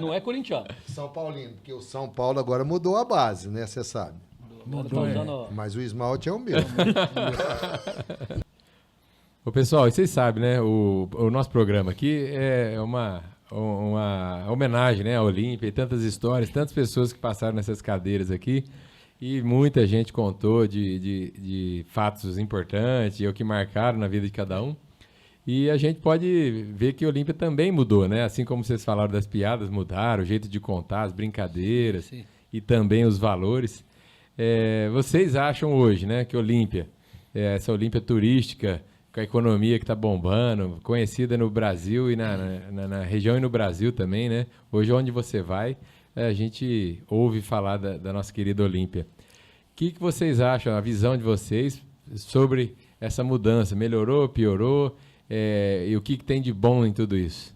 Não é corintiano. São Paulino, porque o São Paulo agora mudou a base, né? Você sabe. Tá usando- Mas o esmalte é o mesmo. Ô, pessoal, e vocês sabem, né? O nosso programa aqui é uma homenagem, né, à Olímpia e tantas histórias, tantas pessoas que passaram nessas cadeiras aqui. E muita gente contou de fatos importantes e o que marcaram na vida de cada um. E a gente pode ver que a Olímpia também mudou, né? Assim como vocês falaram das piadas, mudaram o jeito de contar, as brincadeiras Sim. e também os valores. Vocês acham hoje, né, que a Olímpia, essa Olímpia turística, com a economia que está bombando, conhecida no Brasil e na região e no Brasil também, né? Hoje, onde você vai, a gente ouve falar da nossa querida Olímpia. O que vocês acham, a visão de vocês sobre essa mudança? Melhorou, piorou? E o que tem de bom em tudo isso?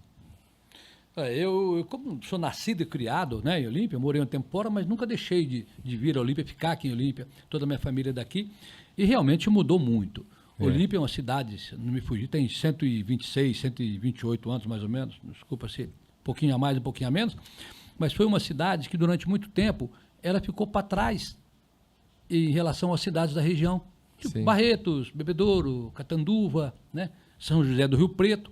Eu como sou nascido e criado, né, em Olímpia, morei um tempo fora, mas nunca deixei de vir a Olímpia, ficar aqui em Olímpia, toda a minha família é daqui, e realmente mudou muito. Olímpia é uma cidade, não me fugir, tem 126, 128 anos mais ou menos, desculpa se um pouquinho a mais, um pouquinho a menos, mas foi uma cidade que durante muito tempo ela ficou para trás em relação às cidades da região, tipo Sim. Barretos, Bebedouro, Catanduva, né, São José do Rio Preto.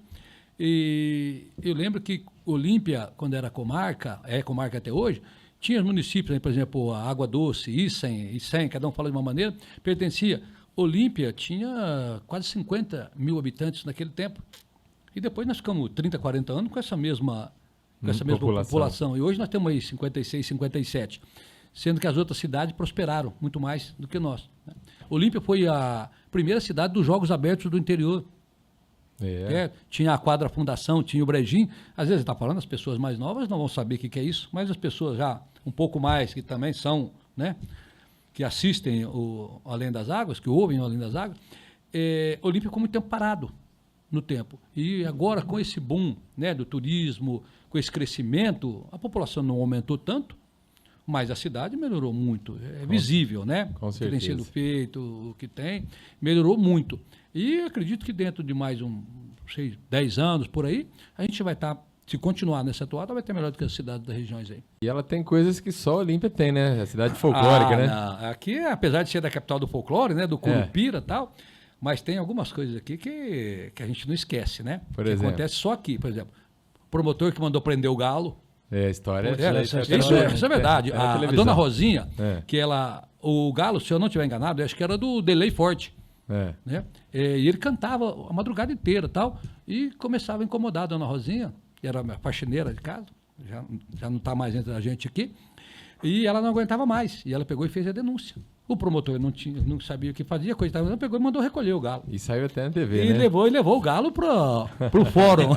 E eu lembro que Olímpia, quando era comarca, é comarca até hoje, tinha municípios, né, por exemplo, a Água Doce, Icem, cada um fala de uma maneira, pertencia Olímpia tinha quase 50 mil habitantes naquele tempo. E depois nós ficamos 30, 40 anos com essa mesma população. E hoje nós temos aí 56, 57. Sendo que as outras cidades prosperaram muito mais do que nós. Né? Olímpia foi a primeira cidade dos Jogos Abertos do interior. Tinha a quadra fundação, tinha o brejinho. Às vezes está falando, as pessoas mais novas não vão saber o que é isso, mas as pessoas já um pouco mais, que também são, né, que assistem o Além das Águas, que ouvem o Além das Águas, Olímpia ficou muito tempo parado no tempo. E agora, com esse boom, né, do turismo, com esse crescimento, a população não aumentou tanto, mas a cidade melhorou muito. É visível, né? Com certeza. O que tem sido feito, o que tem, melhorou muito. E acredito que dentro de mais 10 anos, por aí, a gente vai estar, se continuar nessa toada, vai ter melhor do que as cidades das regiões aí. E ela tem coisas que só a Olímpia tem, né? A cidade folclórica, né? Não. Aqui, apesar de ser da capital do folclore, né? Do Curupira e tal, mas tem algumas coisas aqui que a gente não esquece, né? Por exemplo? Acontece só aqui, por exemplo. O promotor que mandou prender o Galo. A história Isso é verdade. A dona Rosinha, que o Galo, se eu não estiver enganado, acho que era do Delay Forte. Né? E ele cantava a madrugada inteira e tal, e começava a incomodar a dona Rosinha, que era a faxineira de casa, já não está mais entre a gente aqui, e ela não aguentava mais, e ela pegou e fez a denúncia. O promotor não sabia o que fazia, coitado, ela pegou e mandou recolher o Galo. E saiu até na TV, e né? levou o Galo pro fórum.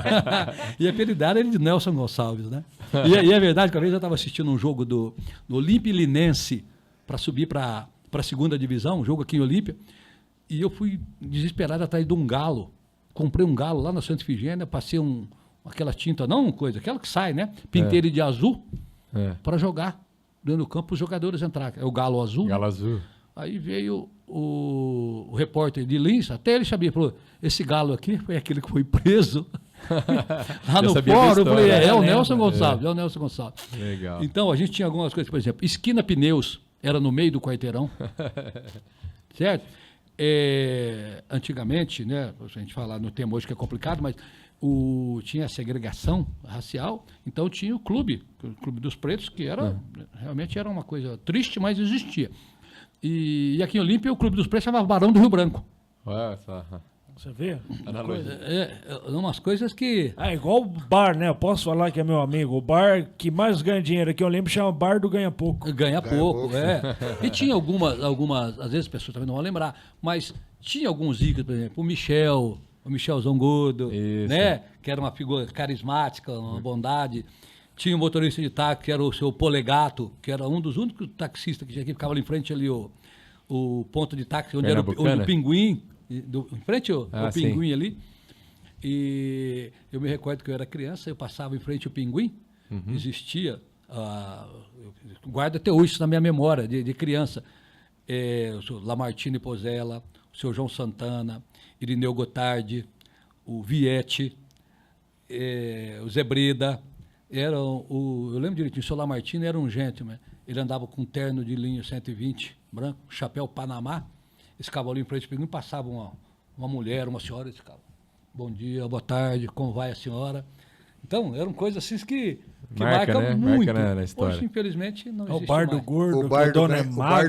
E apelidaram ele de Nelson Gonçalves, né? E é verdade que uma vez eu estava assistindo um jogo do Olímpia Linense para subir para a segunda divisão, um jogo aqui em Olímpia, e eu fui desesperado atrás de um galo. Comprei um galo lá na Santa Ifigênia, passei aquela tinta, aquela que sai, né? Pintei ele de azul para jogar dentro do campo os jogadores entrarem. É o galo azul. Galo né? azul. Aí veio o repórter de Lins, até ele sabia, falou, esse galo aqui foi aquele que foi preso lá no fórum. Eu falei, o Nelson Gonçalves, é o Nelson Gonçalves. Legal. Então, a gente tinha algumas coisas, por exemplo, Esquina Pneus era no meio do quarteirão, certo? Antigamente, né, a gente falar no tema hoje que é complicado, mas tinha a segregação racial, então tinha o clube dos pretos, que realmente era uma coisa triste, mas existia. E aqui em Olímpia, o Clube dos Pretos chamava Barão do Rio Branco. Olha só. Você vê? Umas coisas que... igual o bar, né? Eu posso falar que é meu amigo. O bar que mais ganha dinheiro aqui, eu lembro, chama Bar do Ganha Pouco. Ganha pouco. E tinha algumas, às vezes as pessoas também não vão lembrar, mas tinha alguns ícones, por exemplo, o Michel Zongodo, né? Que era uma figura carismática, uma bondade. Tinha um motorista de táxi, que era o seu Polegato, que era um dos únicos taxistas que tinha aqui, ficava ali em frente ali o ponto de táxi, onde era o Pinguim, em frente ao Pinguim ali. E eu me recordo que eu era criança, eu passava em frente ao Pinguim, existia, eu guardo até hoje isso na minha memória, de criança, o senhor Lamartine Pozella, o senhor João Santana, Irineu Gotardi, o Viete, o Zebrida. Eu lembro direitinho, o senhor Lamartine era um gentleman, ele andava com um terno de linho 120, branco, chapéu Panamá, esse cavalinho em frente para mim, passava uma mulher, uma senhora, esse cavalo. Bom dia, boa tarde, como vai a senhora? Então, eram coisas assim que marcam, né? Muito. Marca na história. Hoje, infelizmente, não existe o Bar do mais. Gordo, o bar do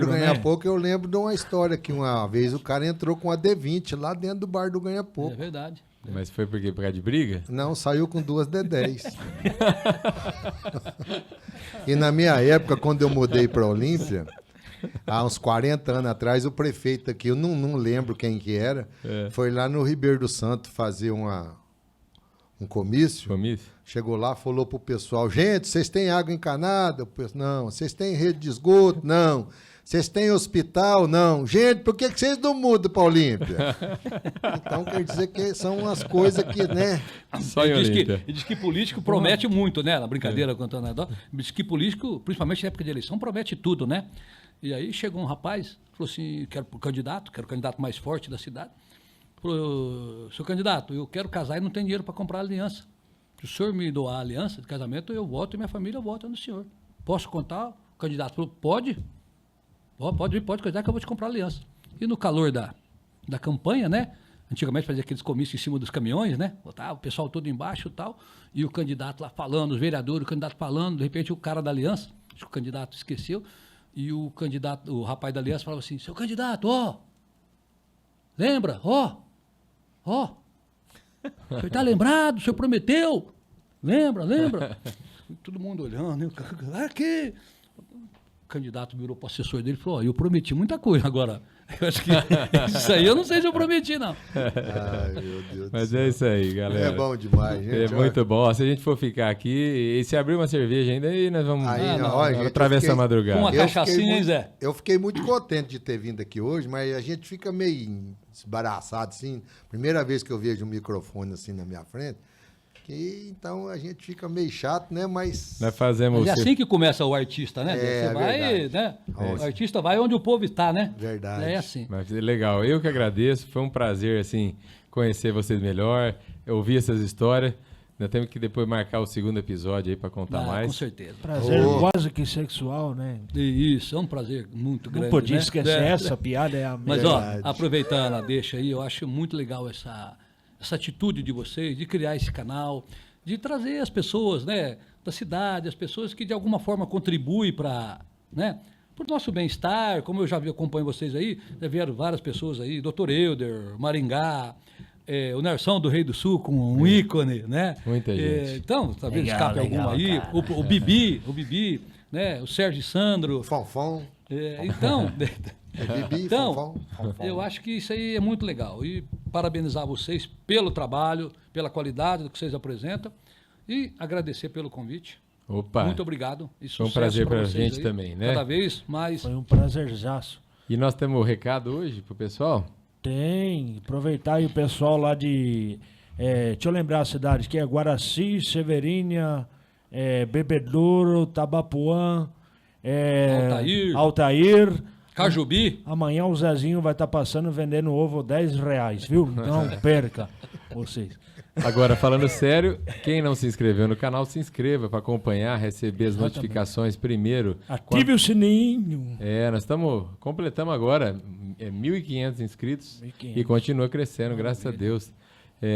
Ganha né? Pouco, eu lembro de uma história que uma vez o cara entrou com a D20 lá dentro do Bar do Ganha Pouco. É verdade. Mas foi por causa de briga? Não, saiu com 2 D10. E na minha época, quando eu mudei para Olímpia, há uns 40 anos atrás, o prefeito aqui, eu não lembro quem que era, foi lá no Ribeiro do Santo fazer um comício. Chegou lá, falou pro pessoal, gente, vocês têm água encanada? Não. Vocês têm rede de esgoto? Não. Vocês têm hospital? Não. Gente, por que vocês não mudam para Olímpia? Então, quer dizer que são umas coisas que, né? Só Ele diz que político promete muito, né? Na brincadeira com o Antônio Adó. Diz que político, principalmente na época de eleição, promete tudo, né? E aí chegou um rapaz, falou assim, quero o candidato mais forte da cidade. Falou, seu candidato, eu quero casar e não tenho dinheiro para comprar aliança. Se o senhor me doar a aliança de casamento, eu voto e minha família vota no senhor. Posso contar? O candidato falou, pode coisar que eu vou te comprar aliança. E no calor da campanha, né? Antigamente fazia aqueles comícios em cima dos caminhões, né? Botava o pessoal todo embaixo e tal, e o candidato lá falando, os vereadores, o candidato falando, de repente o cara da aliança, acho que o candidato esqueceu, e o rapaz da aliança falava assim, seu candidato, Lembra? Ó. O senhor tá lembrado? O senhor prometeu? Lembra? Todo mundo olhando, né? Aqui. O candidato virou para o assessor dele e falou, eu prometi muita coisa agora. Eu acho que isso aí eu não sei se eu prometi, não. Ai, meu Deus Mas do céu. é isso aí, galera. É bom demais, gente. É muito bom. Se a gente for ficar aqui e se abrir uma cerveja ainda, aí nós vamos atravessar a madrugada. Com uma cachaçinha, hein, Zé? Eu fiquei muito contente de ter vindo aqui hoje, mas a gente fica meio desbaraçado, assim. Primeira vez que eu vejo um microfone assim na minha frente. Então a gente fica meio chato, né? Mas nós fazemos. Mas é assim que começa o artista, né? Você vai, né? O artista vai onde o povo está, né? Verdade. É assim. Mas legal, eu que agradeço. Foi um prazer, assim, conhecer vocês melhor, ouvir essas histórias. Nós temos que depois marcar o segundo episódio aí para contar mais. Com certeza. Prazer quase que sexual, né? Isso, é um prazer muito grande. Não podia né? esquecer essa piada, é a Mas, ó, aproveitando a deixa aí, eu acho muito legal essa atitude de vocês, de criar esse canal, de trazer as pessoas, né, da cidade, as pessoas que de alguma forma contribuem para, né, o nosso bem-estar. Como eu já acompanho vocês aí, já vieram várias pessoas aí, Dr. Euder, Maringá, o Nersão do Rei do Sul com um ícone, né? Muita gente. Então, talvez escape algum aí, o Bibi, né, o Sérgio Sandro. Fonfon. Então... Bibi, então, Fonfon. eu acho que isso aí é muito legal. E parabenizar vocês pelo trabalho, pela qualidade do que vocês apresentam e agradecer pelo convite. Opa! Muito obrigado. E foi um prazer para a gente aí, também, né? Cada vez mais. Foi um prazerzaço. E nós temos um recado hoje pro pessoal? Tem. Aproveitar aí o pessoal lá de... deixa eu lembrar a cidade, que é Guaraci, Severínia, Bebedouro, Tabapuã, Altair. Cajubi. Amanhã o Zezinho vai estar passando vendendo ovo R$10, viu? Não perca vocês. Agora, falando sério, quem não se inscreveu no canal, se inscreva para acompanhar, receber as notificações primeiro. Ative o sininho. Nós completamos agora 1.500 inscritos 1.500. E continua crescendo, graças a Deus.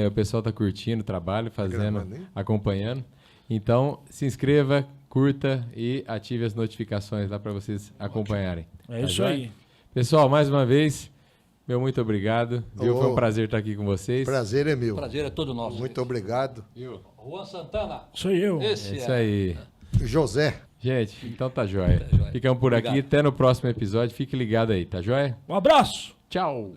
O pessoal está curtindo o trabalho, fazendo, acompanhando. Então, se inscreva, curta e ative as notificações lá para vocês acompanharem. É isso aí. Pessoal, mais uma vez, meu muito obrigado. Foi um prazer estar aqui com vocês. Prazer é meu. Prazer é todo nosso. Muito obrigado. Juan Santana. Sou eu. É isso aí. José. Gente, então tá jóia. Ficamos por aqui. Até no próximo episódio. Fique ligado aí, tá jóia? Um abraço. Tchau.